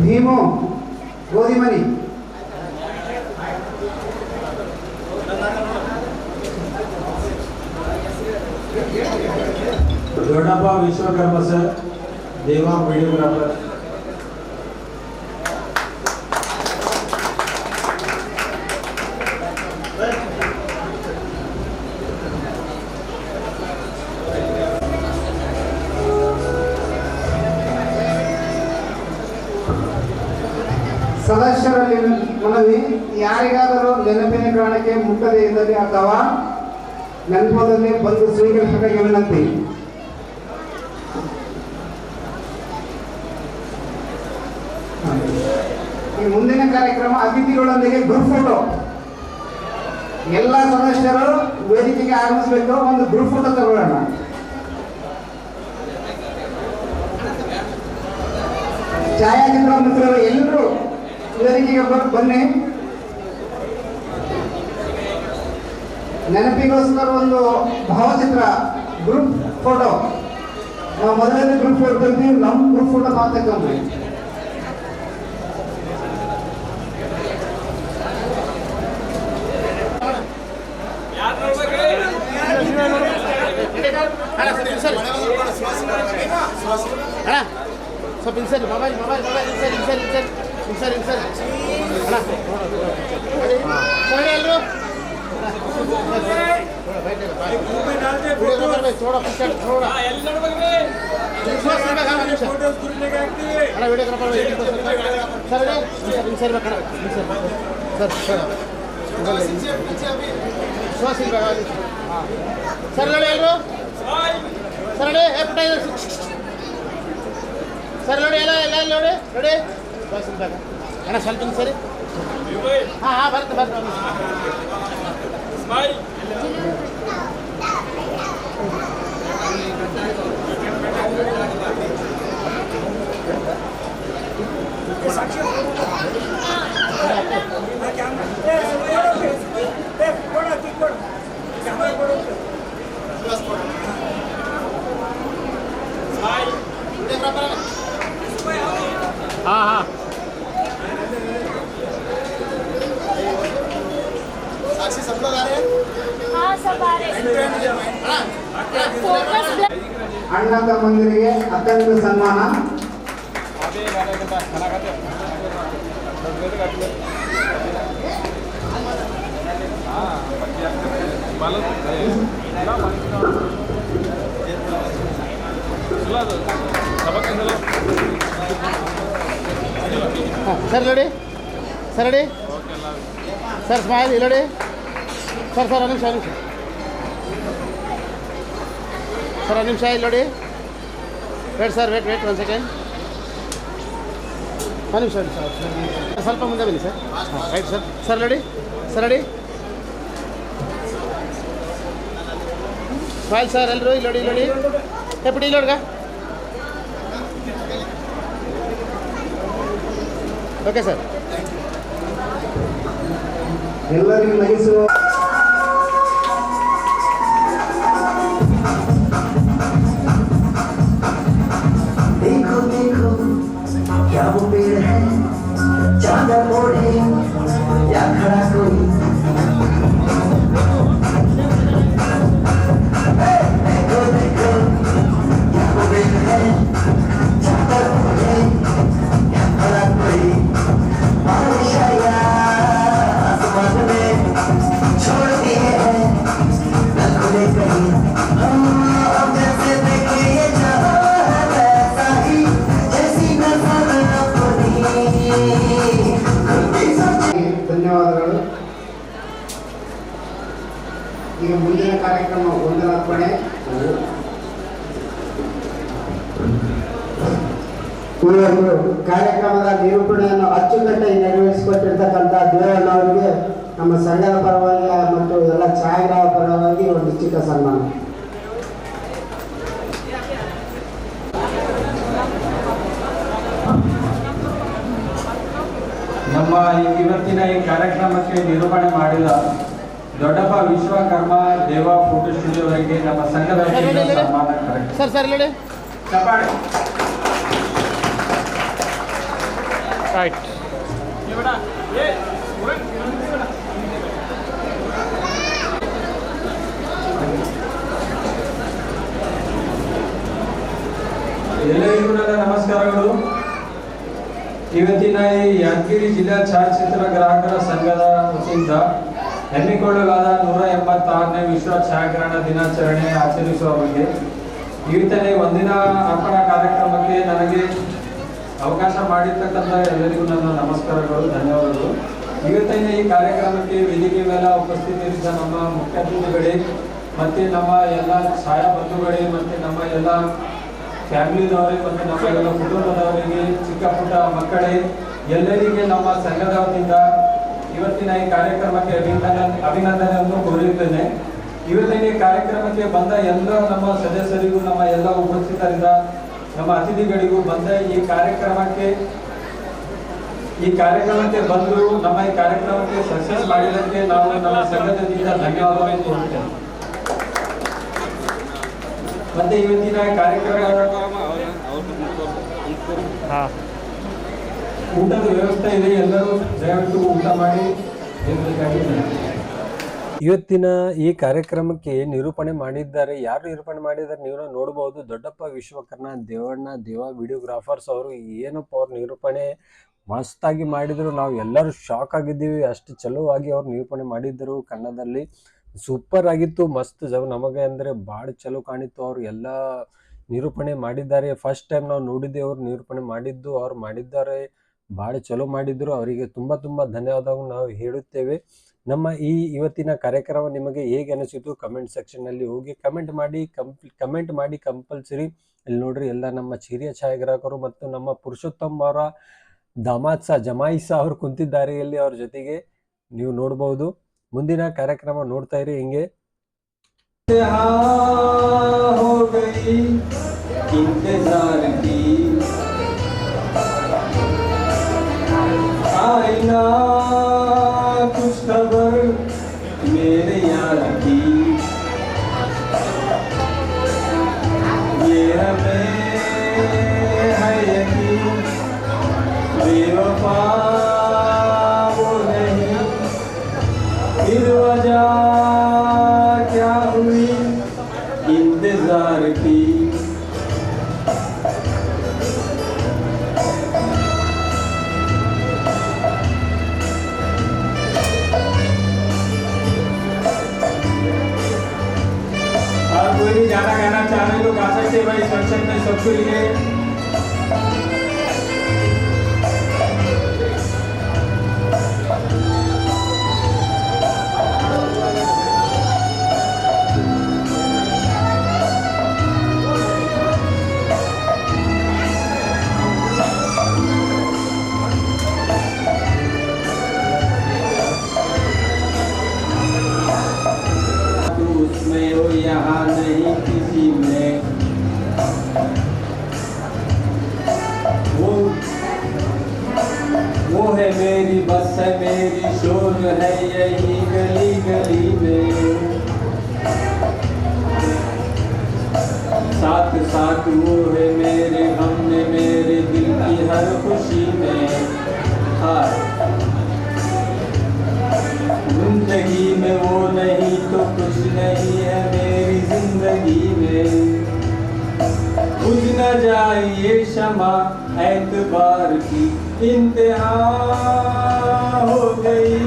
भीमो गोदिमनी दोडप्पा विश्वकर्मा सर देवा वीडियोग्राफर ಸದಸ್ಯರಲ್ಲಿ ಮನವಿ ಯಾರಿಗಾದರೂ ನೆನಪಿನ ಕಾರಣಕ್ಕೆ ಮುಟ್ಟದೇ ಇದ್ದಲ್ಲಿ ಅಥವಾ ನೆನಪದಲ್ಲಿ ಬಂದು ಸ್ವೀಕರಿಸಬೇಕಾಗಿ ವಿನಂತಿ. ಈ ಮುಂದಿನ ಕಾರ್ಯಕ್ರಮ ಅತಿಥಿಗಳೊಂದಿಗೆ ಗ್ರೂಪ್ ಫೋಟೋ. ಎಲ್ಲ ಸದಸ್ಯರು ವೇದಿಕೆಗೆ ಆಗಮಿಸಬೇಕು. ಒಂದು ಗ್ರೂಪ್ ಫೋಟೋ ತಗೊಳ್ಳೋಣ. ಛಾಯಾಚಿತ್ರ ಮಿತ್ರರು ಎಲ್ಲರೂ ವೇದಿಕೆಗೆ ಬನ್ನಿ. ನೆನಪಿಗೋಸ್ಕರ ಒಂದು ಭಾವಚಿತ್ರ ಗ್ರೂಪ್ ಫೋಟೋ. ನಾವು ಮೊದಲನೇ ಗ್ರೂಪ್ ಫೋಟೋ ತೆಗ್ದು ನಮ್ಮ ಗ್ರೂಪ್ ಫೋಟೋ ಮಾತಾಡ್ಕೊಂಡ್ರಿ. सब इंसर मोबाइल मोबाइल मोबाइल इंसर इंसर इंसर इंसर इंसर अಣ್ಣ ಸರಿ ಎಲ್ಲರೂ थोड़ा पिक्चर थोड़ा वीडियोग्राफर सर इंसर में खड़ा सर श्वास सर लड़े ಎಲ್ಲರೂ सर लड़े एपटाइजर सर ನೋಡಿ ಎಲ್ಲ ನೋಡಿ ನೋಡಿ ಅಣ್ಣ ಸ್ವಲ್ಪ ಸರಿ ಹಾಂ ಬರುತ್ತೆ ಸ್ಮೈಲ್ हाँ हाँ साक्षी सब लोग आ रहे हैं? हाँ सब आ रहे हैं। ಅಣ್ಣ ತಮ್ಮಂದಿರಿಗೆ ಅತ್ಯಂತ ಸನ್ಮಾನ. सर लड़े ಸರ್ ರೆಡಿ ಸರ್ ಸ್ಮೈಲ್ ಇಲ್ಲಿ ನೋಡಿ ಸರ್ ಸರ್ ಒಂದು ನಿಮಿಷ ಸರ್ ಒಂದು ನಿಮಿಷ ಇಲ್ಲಿ ನೋಡಿ ವೇಟ್ ಸರ್ ವೇಟ್ 1 ಸೆಕೆಂಡ್ ಒಂದು ನಿಮಿಷ ಸ್ವಲ್ಪ ಮುಂದೆ ಬನ್ನಿ ಸರ್ ಹಾಂ right sir ready smile sir ಎಲ್ಲರೂ ಇಲ್ಲಿ ನೋಡಿ ಎಪ್ಪಡಿ ಇಲ್ಲಿ ನೋಡ್ಗ ಓಕೆ ಸರ್ ಎಲ್ಲರಿಗೂ ನಗಿಸುವ देखो देखो क्या वो पेड़ है चादर ओढ़े या खड़ा कोई देखो देखो क्या वो पेड़ है चादर ओढ़े या खड़ा कोई बारिश आया आसमान में छोड़ दिए हैं न खुले कहीं हम जैसे देखे ये जहां ಧನ್ಯವಾದಗಳು. ಈಗ ಮುಂದಿನ ಕಾರ್ಯಕ್ರಮ ವಂದನಾರ್ಪಣೆ. ಕಾರ್ಯಕ್ರಮದ ನಿರೂಪಣೆಯನ್ನು ಅಚ್ಚುಕಟ್ಟಾಗಿ ನೆರವೇರಿಸಿಕೊಟ್ಟಿರ್ತಕ್ಕಂಥ ದೇವಣ್ಣ ಅವರಿಗೆ ನಮ್ಮ ಸಂಘದ ಪರವಾಗಿ ಮತ್ತು ಎಲ್ಲ ಛಾಯಾಗ್ರಾಹಕ ಪರವಾಗಿ ಒಂದು ಚಿಕ್ಕ ಸನ್ಮಾನ. ನಮ್ಮ ಇವತ್ತಿನ ಈ ಕಾರ್ಯಕ್ರಮಕ್ಕೆ ನಿರೂಪಣೆ ಮಾಡಿದ ದೊಡ್ಡಪ್ಪ ವಿಶ್ವಕರ್ಮ ದೇವ ಫೋಟೋ ಸ್ಟುಡಿಯೋ ಅವರಿಗೆ ನಮ್ಮ ಸಂಘದ ಸನ್ಮಾನ ಸರ್ ಇಲ್ಲಿ ಚಪ್ಪಾಳೆ ರೈಟ್ ಎಲ್ಲರಿಗೂ ನನ್ನ ನಮಸ್ಕಾರಗಳು. ಇವತ್ತಿನ ಈ ಯಾದಗಿರಿ ಜಿಲ್ಲಾ ಛಾಯಾಚಿತ್ರ ಗ್ರಾಹಕರ ಸಂಘದ ವತಿಯಿಂದ ಹಮ್ಮಿಕೊಳ್ಳಲಾದ 186ನೇ ವಿಶ್ವ ಛಾಯಾಗ್ರಹಣ ದಿನಾಚರಣೆ ಆಚರಿಸುವ ಬಗ್ಗೆ ಇವತ್ತಿನ ಒಂದಿನ ಅರ್ಪಣಾ ಕಾರ್ಯಕ್ರಮಕ್ಕೆ ನನಗೆ ಅವಕಾಶ ಮಾಡಿರ್ತಕ್ಕಂಥ ಎಲ್ಲರಿಗೂ ನನ್ನ ನಮಸ್ಕಾರಗಳು, ಧನ್ಯವಾದಗಳು. ಇವತ್ತಿನ ಈ ಕಾರ್ಯಕ್ರಮಕ್ಕೆ ವೇದಿಕೆ ಮೇಲೆ ಉಪಸ್ಥಿತರಿದ್ದ ನಮ್ಮ ಮುಖ್ಯ ಅತಿಥಿಗಳೇ ಮತ್ತು ನಮ್ಮ ಎಲ್ಲ ಛಾಯಾ ಬಂಧುಗಳೇ ಮತ್ತು ನಮ್ಮ ಎಲ್ಲ ಫ್ಯಾಮಿಲಿದವರಿಗೆ ಮತ್ತು ನಮ್ಮ ಎಲ್ಲ ಕುಟುಂಬದವರಿಗೆ, ಚಿಕ್ಕ ಪುಟ್ಟ ಮಕ್ಕಳೇ, ಎಲ್ಲರಿಗೆ ನಮ್ಮ ಸಂಘದ ವತಿಯಿಂದ ಇವತ್ತಿನ ಈ ಕಾರ್ಯಕ್ರಮಕ್ಕೆ ಅಭಿನಂದನೆಯನ್ನು ಕೋರುತ್ತೇನೆ. ಇವತ್ತಿನ ಈ ಕಾರ್ಯಕ್ರಮಕ್ಕೆ ಬಂದ ಎಲ್ಲ ನಮ್ಮ ಸದಸ್ಯರಿಗೂ, ನಮ್ಮ ಎಲ್ಲ ಉಪಸ್ಥಿತರಿಂದ ನಮ್ಮ ಅತಿಥಿಗಳಿಗೂ ಬಂದ ಈ ಕಾರ್ಯಕ್ರಮಕ್ಕೆ ಬಂದು ನಮ್ಮ ಈ ಕಾರ್ಯಕ್ರಮಕ್ಕೆ ಸಕ್ಸಸ್ ಮಾಡಿದ್ದಕ್ಕೆ ನಾವು ನಮ್ಮ ಸಂಘದಿಂದ ಧನ್ಯವಾದಗಳನ್ನು ಕೋರುತ್ತೇನೆ. ಮತ್ತೆ ಇವತ್ತಿನ ಕಾರ್ಯಕ್ರಮ ಊಟದ ವ್ಯವಸ್ಥೆ ಇದೆ, ಎಲ್ಲರೂ ದಯವಿಟ್ಟು ಊಟ ಮಾಡಿ. ಇವತ್ತಿನ ಈ ಕಾರ್ಯಕ್ರಮಕ್ಕೆ ನಿರೂಪಣೆ ಮಾಡಿದ್ದಾರೆ. ಯಾರು ನಿರೂಪಣೆ ಮಾಡಿದ್ದಾರೆ ನೀವು ನೋಡಬಹುದು. ದೊಡ್ಡಪ್ಪ ವಿಶ್ವಕರ್ಮ ದೇವಣ್ಣ ದೇವ ವಿಡಿಯೋಗ್ರಾಫರ್ಸ್ ಅವರು. ಏನಪ್ಪ ಅವ್ರ ನಿರೂಪಣೆ ಮಸ್ತಾಗಿ ಮಾಡಿದ್ರು. ನಾವು ಎಲ್ಲರೂ ಶಾಕ್ ಆಗಿದ್ದೀವಿ, ಅಷ್ಟು ಚಲೋವಾಗಿ ಅವ್ರು ನಿರೂಪಣೆ ಮಾಡಿದ್ದರು. ಕನ್ನಡದಲ್ಲಿ ಸೂಪರ್ ಆಗಿತ್ತು, ಮಸ್ತ್ ನಮಗೆ ಅಂದರೆ ಭಾಳ ಚಲೋ ಕಾಣಿತ್ತು. ಅವ್ರು ಎಲ್ಲ ನಿರೂಪಣೆ ಮಾಡಿದ್ದಾರೆ. ಫಸ್ಟ್ ಟೈಮ್ ನಾವು ನೋಡಿದ್ದೆ ಅವ್ರು ನಿರೂಪಣೆ ಮಾಡಿದ್ದು. ಅವ್ರು ಮಾಡಿದ್ದಾರೆ, ಭಾಳ ಚಲೋ ಮಾಡಿದ್ರು. ಅವರಿಗೆ ತುಂಬ ಧನ್ಯವಾದಗಳು ನಾವು ಹೇಳುತ್ತೇವೆ. ನಮ್ಮ ಈ ಇವತ್ತಿನ ಕಾರ್ಯಕ್ರಮ ನಿಮಗೆ ಹೇಗೆ ಅನಿಸಿತು ಕಮೆಂಟ್ ಸೆಕ್ಷನ್ನಲ್ಲಿ ಹೋಗಿ ಕಮೆಂಟ್ ಮಾಡಿ ಕಂಪಲ್ಸರಿ. ಇಲ್ಲಿ ನೋಡ್ರಿ, ಎಲ್ಲ ನಮ್ಮ ಹಿರಿಯ ಛಾಯಾಗ್ರಾಹಕರು ಮತ್ತು ನಮ್ಮ ಪುರುಷೋತ್ತಮ್ ಅವರ ದಾಮಾದ್ ಜಮಾಯಿ ಅವರು ಕುಂತಿದ್ದಾರೆ ಇಲ್ಲಿ. ಅವ್ರ ಜೊತೆಗೆ ನೀವು ನೋಡ್ಬೋದು. ಮುಂದಿನ ಕಾರ್ಯಕ್ರಮ ನೋಡ್ತಾ ಇರಿ ಹಿಂಗೆ. कुछ खबर मेरे यार की, ये हमें है यकीन, बेवफा वो नहीं, फिर वजह क्या हुई इंतजार की. कोई भी गाना गाना चाहे तो गा सकते भाई, फंक्शन में सबके लिए. में हो यहाँ नहीं किसी में। वो है मेरी बस है मेरी शोर है यही गली गली में। साथ साथ वो है मेरे हमने मेरे दिल की हर खुशी में। हाँ जिंदगी में वो नहीं तो कुछ नहीं है मेरी जिंदगी में। बुझ न जाए ये शमा एतबार की इंतहा हो गई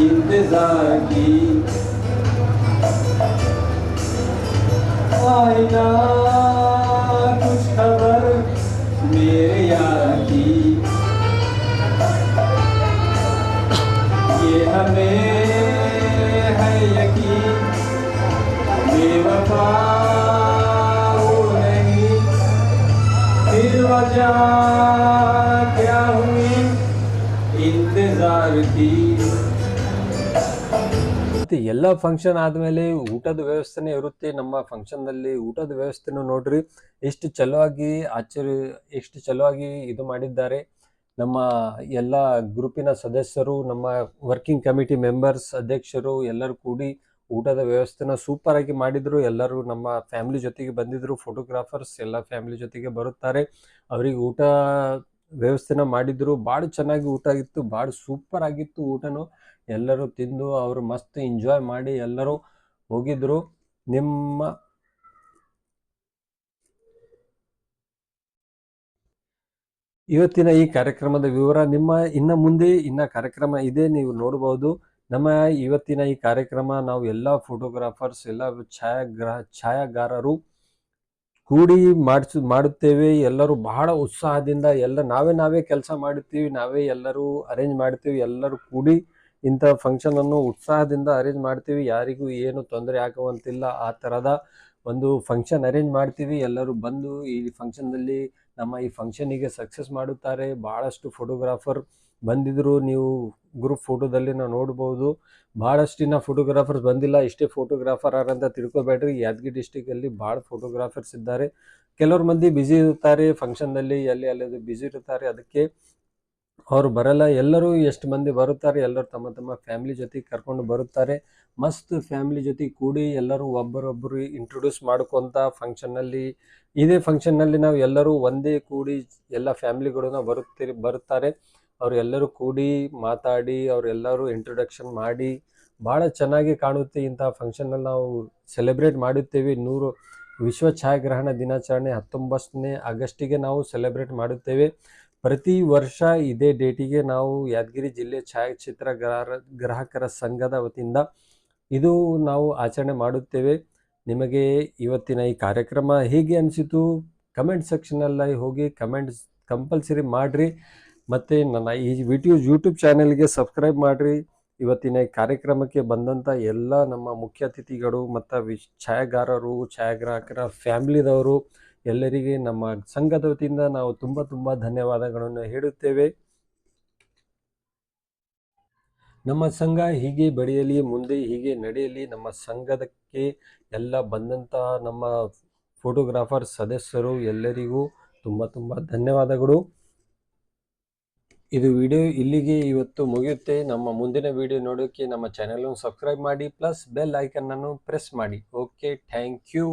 इंतजार की। आईना कुछ खबर मेरे यार की। ये हमें है यकीन बेवफा हो नहीं फिर वजह क्या हुई इंतजार की। ಮತ್ತೆ ಎಲ್ಲ ಫಂಕ್ಷನ್ ಆದಮೇಲೆ ಊಟದ ವ್ಯವಸ್ಥೆನೇ ಇರುತ್ತೆ. ನಮ್ಮ ಫಂಕ್ಷನ್ನಲ್ಲಿ ಊಟದ ವ್ಯವಸ್ಥೆನೂ ನೋಡ್ರಿ ಎಷ್ಟು ಚಲೋವಾಗಿ ಇದು ಮಾಡಿದ್ದಾರೆ. ನಮ್ಮ ಎಲ್ಲ ಗ್ರೂಪಿನ ಸದಸ್ಯರು, ನಮ್ಮ ವರ್ಕಿಂಗ್ ಕಮಿಟಿ ಮೆಂಬರ್ಸ್, ಅಧ್ಯಕ್ಷರು ಎಲ್ಲರೂ ಕೂಡಿ ಊಟದ ವ್ಯವಸ್ಥೆನ ಸೂಪರ್ ಆಗಿ ಮಾಡಿದ್ರು. ಎಲ್ಲರೂ ನಮ್ಮ ಫ್ಯಾಮಿಲಿ ಜೊತೆಗೆ ಬಂದಿದ್ರು. ಫೋಟೋಗ್ರಾಫರ್ಸ್ ಎಲ್ಲ ಫ್ಯಾಮಿಲಿ ಜೊತೆಗೆ ಬರುತ್ತಾರೆ. ಅವರಿಗೆ ಊಟ ವ್ಯವಸ್ಥೆನ ಮಾಡಿದ್ರು. ಭಾಳ ಚೆನ್ನಾಗಿ ಊಟ ಆಗಿತ್ತು, ಭಾಳ ಸೂಪರ್ ಆಗಿತ್ತು ಊಟನೂ. ಎಲ್ಲರೂ ತಿಂದು ಅವರು ಮಸ್ತ್ ಎಂಜಾಯ್ ಮಾಡಿ ಎಲ್ಲರೂ ಹೋಗಿದ್ರು. ಇವತ್ತಿನ ಈ ಕಾರ್ಯಕ್ರಮದ ವಿವರ ಇನ್ನ ಮುಂದೆ ಕಾರ್ಯಕ್ರಮ ಇದೆ, ನೀವು ನೋಡಬಹುದು. ನಮ್ಮ ಇವತ್ತಿನ ಈ ಕಾರ್ಯಕ್ರಮ ನಾವು ಎಲ್ಲ ಫೋಟೋಗ್ರಾಫರ್ಸ್ ಎಲ್ಲ ಛಾಯಾಗಾರರು ಕೂಡಿ ಮಾಡುತ್ತೇವೆ. ಎಲ್ಲರೂ ಬಹಳ ಉತ್ಸಾಹದಿಂದ ಎಲ್ಲ ನಾವೇ ಕೆಲಸ ಮಾಡುತ್ತೀವಿ, ನಾವೇ ಎಲ್ಲರೂ ಅರೇಂಜ್ ಮಾಡ್ತೀವಿ. ಎಲ್ಲರೂ ಕೂಡಿ ಇಂಥ ಫಂಕ್ಷನ್ ಅನ್ನು ಉತ್ಸಾಹದಿಂದ ಅರೇಂಜ್ ಮಾಡ್ತೀವಿ. ಯಾರಿಗೂ ಏನು ತೊಂದರೆ ಆಗುವಂತಿಲ್ಲ, ಆ ಥರದ ಒಂದು ಫಂಕ್ಷನ್ ಅರೇಂಜ್ ಮಾಡ್ತೀವಿ. ಎಲ್ಲರೂ ಬಂದು ಈ ಫಂಕ್ಷನ್ನಲ್ಲಿ ನಮ್ಮ ಈ ಫಂಕ್ಷನಿಗೆ ಸಕ್ಸಸ್ ಮಾಡುತ್ತಾರೆ. ಭಾಳಷ್ಟು ಫೋಟೋಗ್ರಾಫರ್ ಬಂದಿದ್ರು, ನೀವು ಗ್ರೂಪ್ ಫೋಟೋದಲ್ಲಿ ನಾವು ನೋಡ್ಬೋದು. ಭಾಳಷ್ಟಿನ ಫೋಟೋಗ್ರಾಫರ್ಸ್ ಬಂದಿಲ್ಲ, ಇಷ್ಟೇ ಫೋಟೋಗ್ರಾಫರ್ ಅಂತ ತಿಳ್ಕೊಬೇಡ್ರಿ. ಯಾದಗಿರಿ ಡಿಸ್ಟಿಕಲ್ಲಿ ಭಾಳ ಫೋಟೋಗ್ರಾಫರ್ಸ್ ಇದ್ದಾರೆ. ಕೆಲವ್ರು ಮಂದಿ ಬ್ಯುಸಿ ಇರ್ತಾರೆ ಫಂಕ್ಷನ್ನಲ್ಲಿ, ಎಲ್ಲದು ಬ್ಯುಸಿ ಇರ್ತಾರೆ, ಅದಕ್ಕೆ ಅವರು ಬರಲ್ಲ. ಎಲ್ಲರೂ ಎಷ್ಟು ಮಂದಿ ಬರುತ್ತಾರೆ, ಎಲ್ಲರೂ ತಮ್ಮ ತಮ್ಮ ಫ್ಯಾಮಿಲಿ ಜೊತೆಗೆ ಕರ್ಕೊಂಡು ಬರುತ್ತಾರೆ. ಮಸ್ತ್ ಫ್ಯಾಮಿಲಿ ಜೊತೆಗೆ ಕೂಡಿ ಎಲ್ಲರೂ ಒಬ್ಬರೊಬ್ಬರು ಇಂಟ್ರೊಡ್ಯೂಸ್ ಮಾಡ್ಕೊತ ಇದೇ ಫಂಕ್ಷನ್ನಲ್ಲಿ ನಾವು ಎಲ್ಲರೂ ಒಂದೇ ಕೂಡಿ ಎಲ್ಲ ಫ್ಯಾಮಿಲಿಗಳನ್ನ ಬರುತ್ತಾರೆ. ಅವರು ಎಲ್ಲರೂ ಕೂಡಿ ಮಾತಾಡಿ ಅವರೆಲ್ಲರೂ ಇಂಟ್ರೊಡಕ್ಷನ್ ಮಾಡಿ ಭಾಳ ಚೆನ್ನಾಗಿ ಕಾಣುತ್ತೆ. ಇಂಥ ಫಂಕ್ಷನಲ್ಲಿ ನಾವು ಸೆಲೆಬ್ರೇಟ್ ಮಾಡುತ್ತೇವೆ. ವಿಶ್ವ ಛಾಯಾಗ್ರಹಣ ದಿನಾಚರಣೆ 19ನೇ ಆಗಸ್ಟಿಗೆ ನಾವು ಸೆಲೆಬ್ರೇಟ್ ಮಾಡುತ್ತೇವೆ. ಪ್ರತಿ ವರ್ಷ ಇದೇ ಡೇಟಿಗೆ ನಾವು ಯಾದಗಿರಿ ಜಿಲ್ಲೆ ಛಾಯಾಚಿತ್ರ ಗ್ರಾಹಕರ ಸಂಘದ ವತಿಯಿಂದ ಇದು ನಾವು ಆಚರಣೆ ಮಾಡುತ್ತೇವೆ. ನಿಮಗೆ ಇವತ್ತಿನ ಈ ಕಾರ್ಯಕ್ರಮ ಹೇಗೆ ಅನಿಸಿತು ಕಮೆಂಟ್ ಸೆಕ್ಷನಲ್ಲಿ ಹೋಗಿ ಕಮೆಂಟ್ಸ್ ಕಂಪಲ್ಸರಿ ಮಾಡಿರಿ. ಮತ್ತು ನನ್ನ ಈ ಯೂಟ್ಯೂಬ್ ಚಾನೆಲ್ಗೆ ಸಬ್ಸ್ಕ್ರೈಬ್ ಮಾಡಿರಿ. ಇವತ್ತಿನ ಈ ಕಾರ್ಯಕ್ರಮಕ್ಕೆ ಬಂದಂಥ ಎಲ್ಲ ನಮ್ಮ ಮುಖ್ಯ ಅತಿಥಿಗಳು ಮತ್ತು ಛಾಯಾಗಾರರು, ಛಾಯಾಗ್ರಾಹಕರ ಫ್ಯಾಮಿಲಿದವರು ಎಲ್ಲರಿಗೆ ನಮ್ಮ ಸಂಘದ ವತಿಯಿಂದ ನಾವು ತುಂಬ ಧನ್ಯವಾದಗಳನ್ನು ಹೇಳುತ್ತೇವೆ. ನಮ್ಮ ಸಂಘ ಹೀಗೆ ಬೆಳೆಯಲಿ, ಮುಂದೆ ಹೀಗೆ ನಡೆಯಲಿ. ನಮ್ಮ ಸಂಘದಕ್ಕೆ ಎಲ್ಲ ಬಂದಂಥ ನಮ್ಮ ಫೋಟೋಗ್ರಾಫರ್ ಸದಸ್ಯರು ಎಲ್ಲರಿಗೂ ತುಂಬ ಧನ್ಯವಾದಗಳು. ಇದು ವಿಡಿಯೋ ಇಲ್ಲಿಗೆ ಇವತ್ತು ಮುಗಿಯುತ್ತೆ. ನಮ್ಮ ಮುಂದಿನ ವಿಡಿಯೋ ನೋಡೋಕ್ಕೆ ನಮ್ಮ ಚಾನೆಲನ್ನು ಸಬ್ಸ್ಕ್ರೈಬ್ ಮಾಡಿ, ಪ್ಲಸ್ ಬೆಲ್ ಐಕನ್ನನ್ನು ಪ್ರೆಸ್ ಮಾಡಿ. Okay, thank you.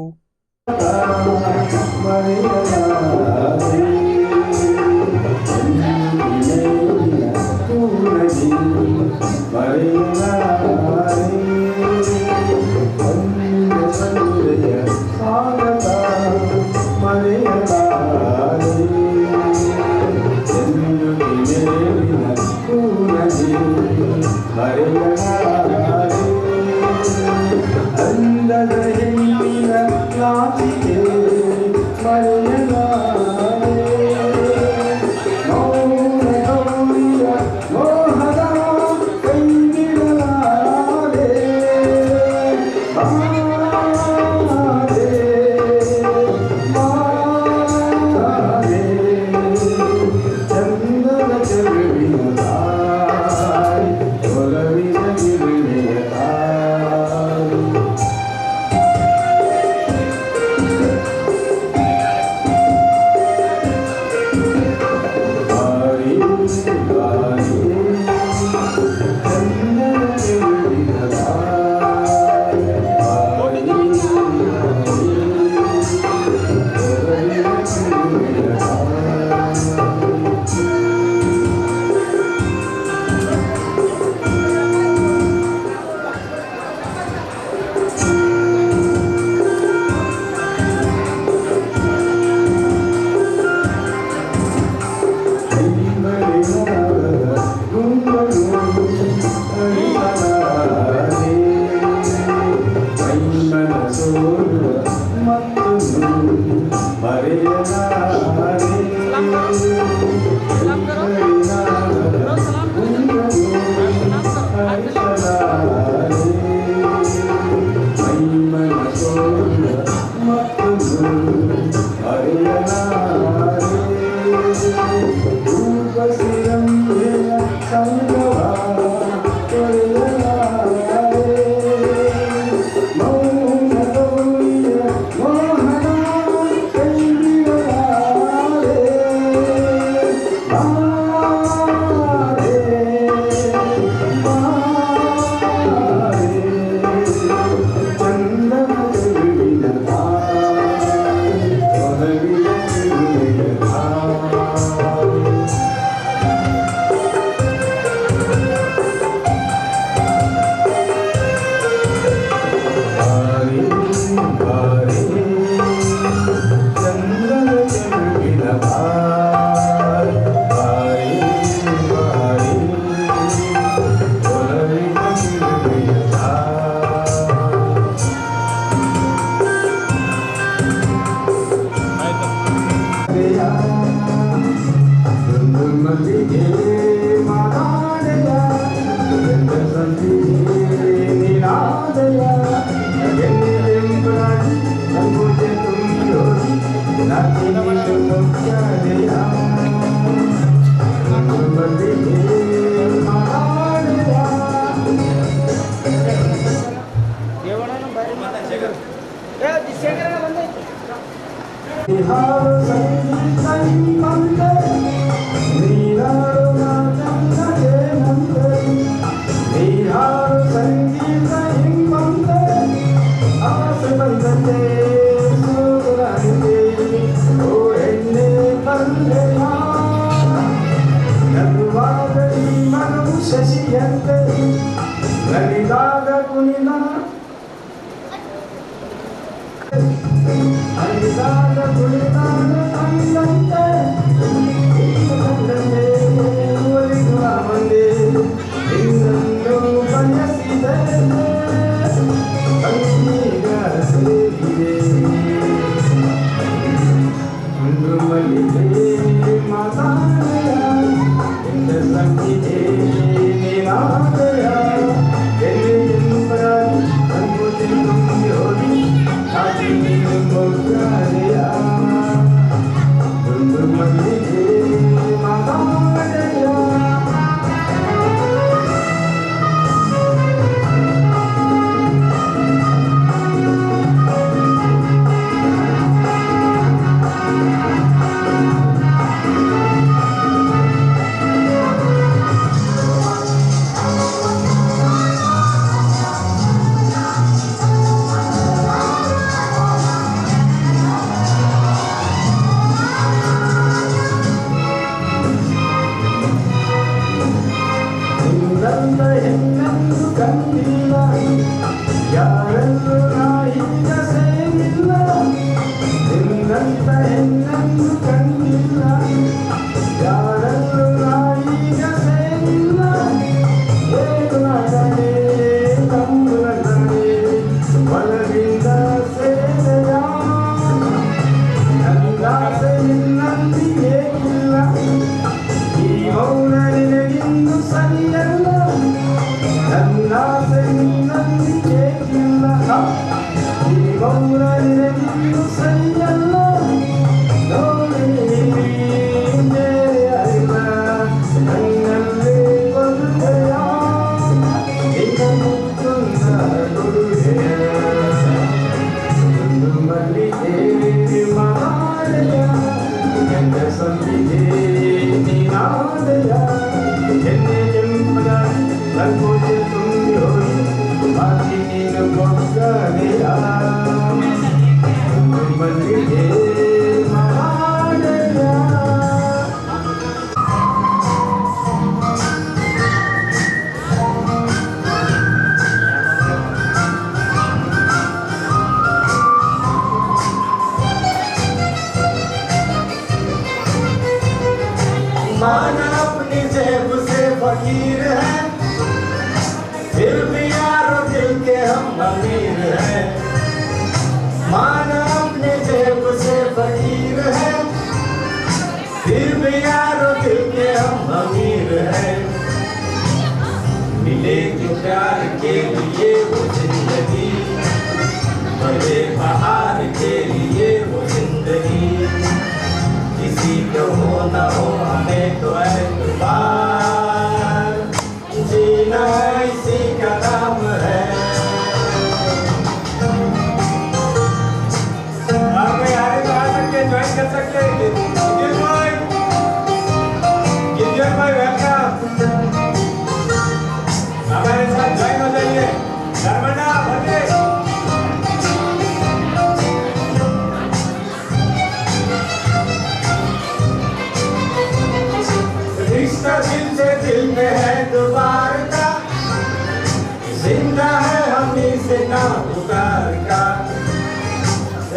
पुकार का,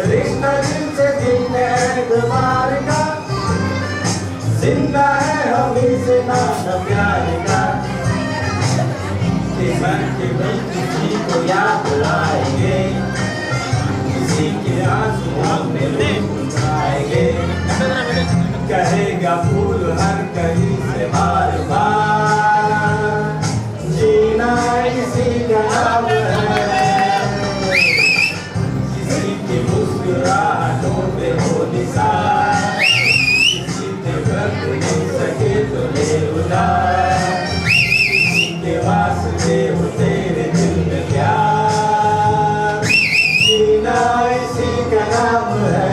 रिश्ता दिल से दिल में एतबार का, जिंदा है हमी से नाता प्यार का, मन के बल किसी को याद लाएंगे, किसी के आंसू हमने रुलाएंगे, कहेगा फूल हर कहीं से बार बार, जीना इसी का नाम है, किसी की मुस्कुराहटों पे हो निशान, किसी के वक्त नहीं सके तो ले उधार, के वास्ते हो तेरे दिल में प्यार, जीना इसी का नाम है।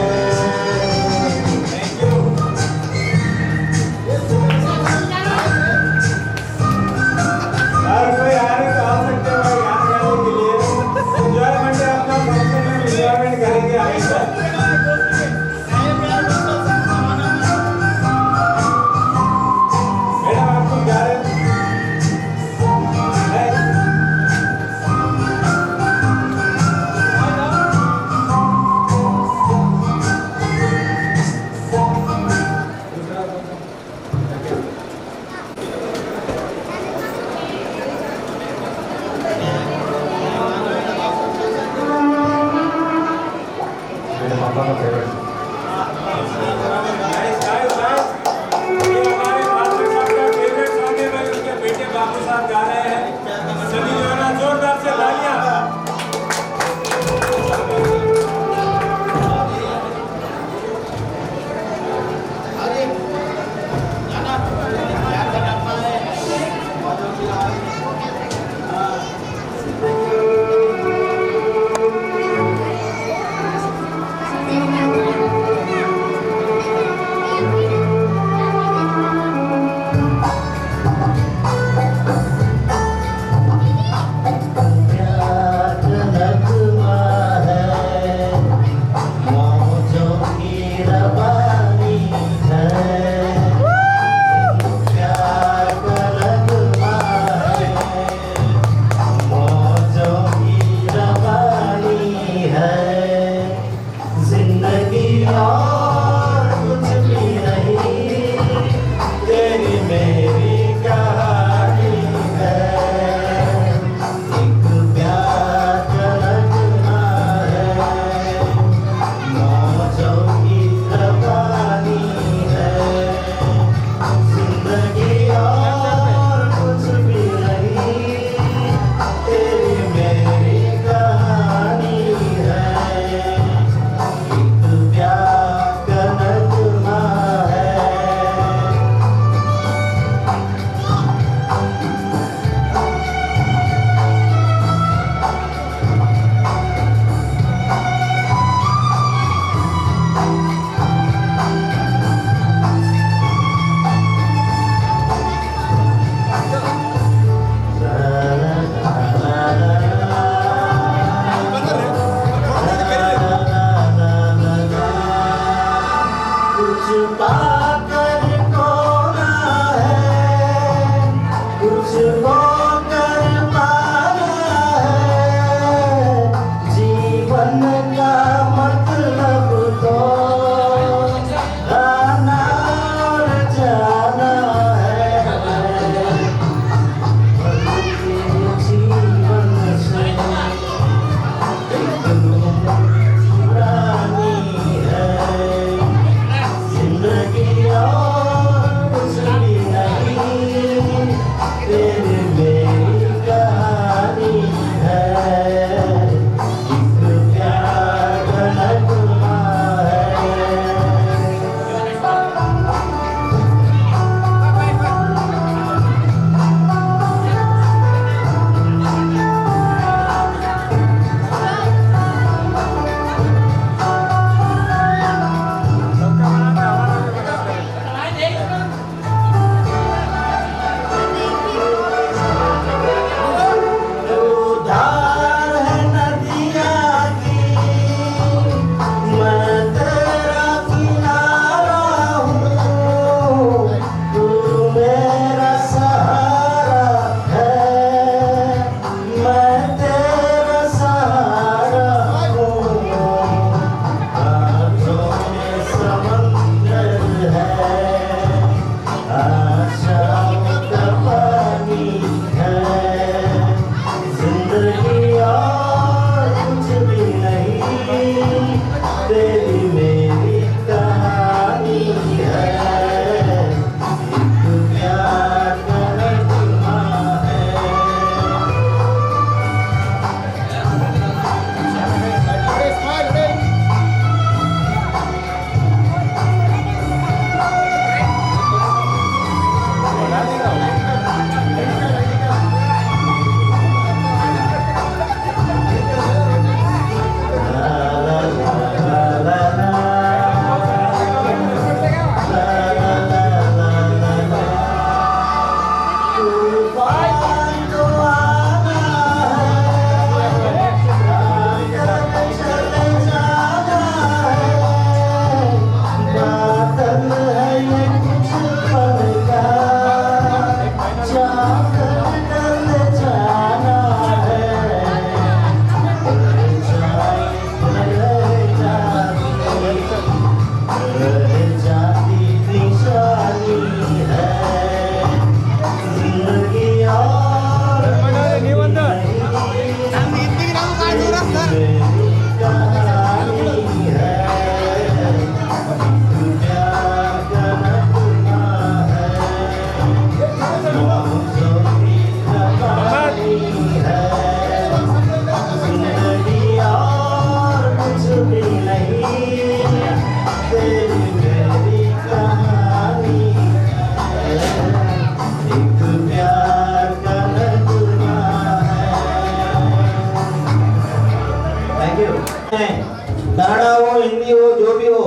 कन्नड़ा हो, हिंदी हो, जो भी हो।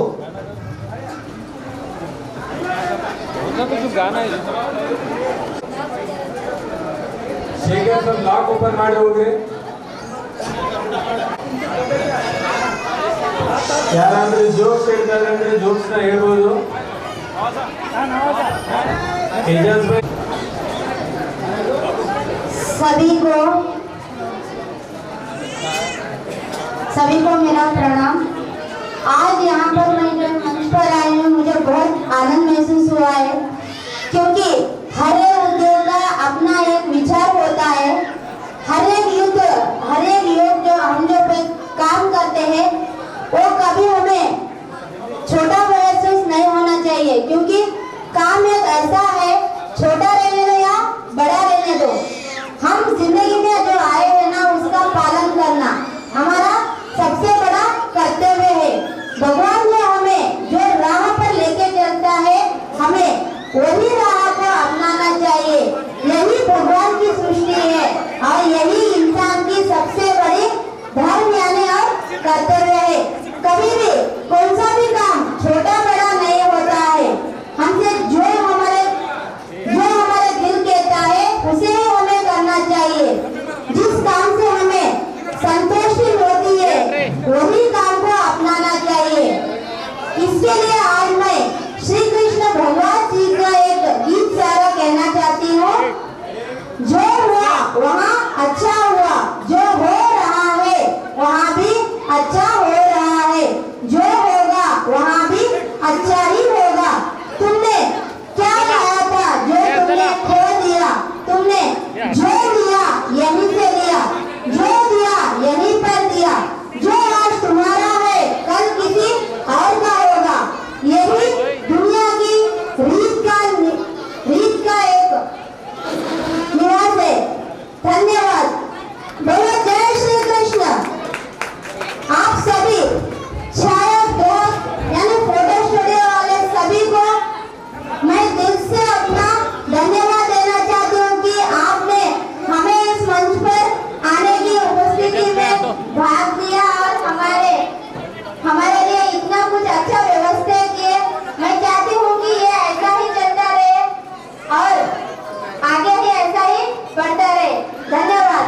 गाना शेखर सर लाक ओपन ಮಾಡಿ ಹೋಗ್ರಿ ಯಾರಾದ್ರೂ ಜೋಕ್ಸ್ ಹೇಳ್ತಾರೆ ಅಂದ್ರೆ ಜೋಕ್ಸ್ ನ ಹೇಳ್ಬೋದು एजाज भाई सभी को मेरा प्रणाम। आज यहाँ पर मैं जब मंच पर आई हूँ मुझे बहुत आनंद महसूस हुआ है, क्योंकि हर एक उद्योग का अपना एक विचार होता है। हर एक युग जो हम जो पे काम करते हैं वो कभी हमें छोटा महसूस नहीं होना चाहिए, क्योंकि काम एक ऐसा है, छोटा रहने दो या बड़ा रहने दो, हम जिंदगी में जो आए हैं ना उसका पालन करना हमारा सबसे बड़ा कर्तव्य है। भगवान ने हमें जो राह पर लेके चलता है हमें वही राह को अपनाना चाहिए। यही भगवान की सृष्टि है और यही इंसान की सबसे बड़ी धर्म यानी और कर्तव्य है। कभी भी कौन सा भी काम छोटा बड़ा नहीं होता है, हमसे जो हमारे दिल कहता है उसे ही हमें करना चाहिए। जिस काम से हमें संतुष्टि होती है वही काम को अपनाना चाहिए। इसके लिए आज मैं श्री कृष्ण भगवान जी का एक गीत सारा कहना चाहती हूँ। जो हुआ वहाँ अच्छा हुआ, जो हो रहा है वहाँ भी अच्छा हो रहा है, जो होगा वहाँ भी अच्छा ही होगा। तुमने क्या लाया था जो तुमने खो दिया, तुमने जो लिया यहीं से लिया, जो दिया यहीं पर दिया। जो आज तुम्हारा है कल किसी और का होगा। यही दुनिया की रीत का एक निवास है। धन्यवाद। बोलो जय श्री कृष्ण। आप सभी छाया दोस्त यानी फोटो स्टूडियो वाले सभी को मैं दिल से अपना धन्यवाद देना चाहती हूँ कि आपने हमें इस मंच पर आने की उपस्थिति में भाग लिया और हमारे लिए इतना कुछ अच्छा व्यवस्था किए। मैं चाहती हूँ कि ये ऐसा ही चलता रहे और आगे भी ऐसा ही बढ़ता रहे। धन्यवाद।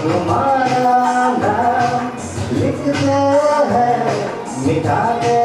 तुम्हारा नाम लिखते हैं मिटाते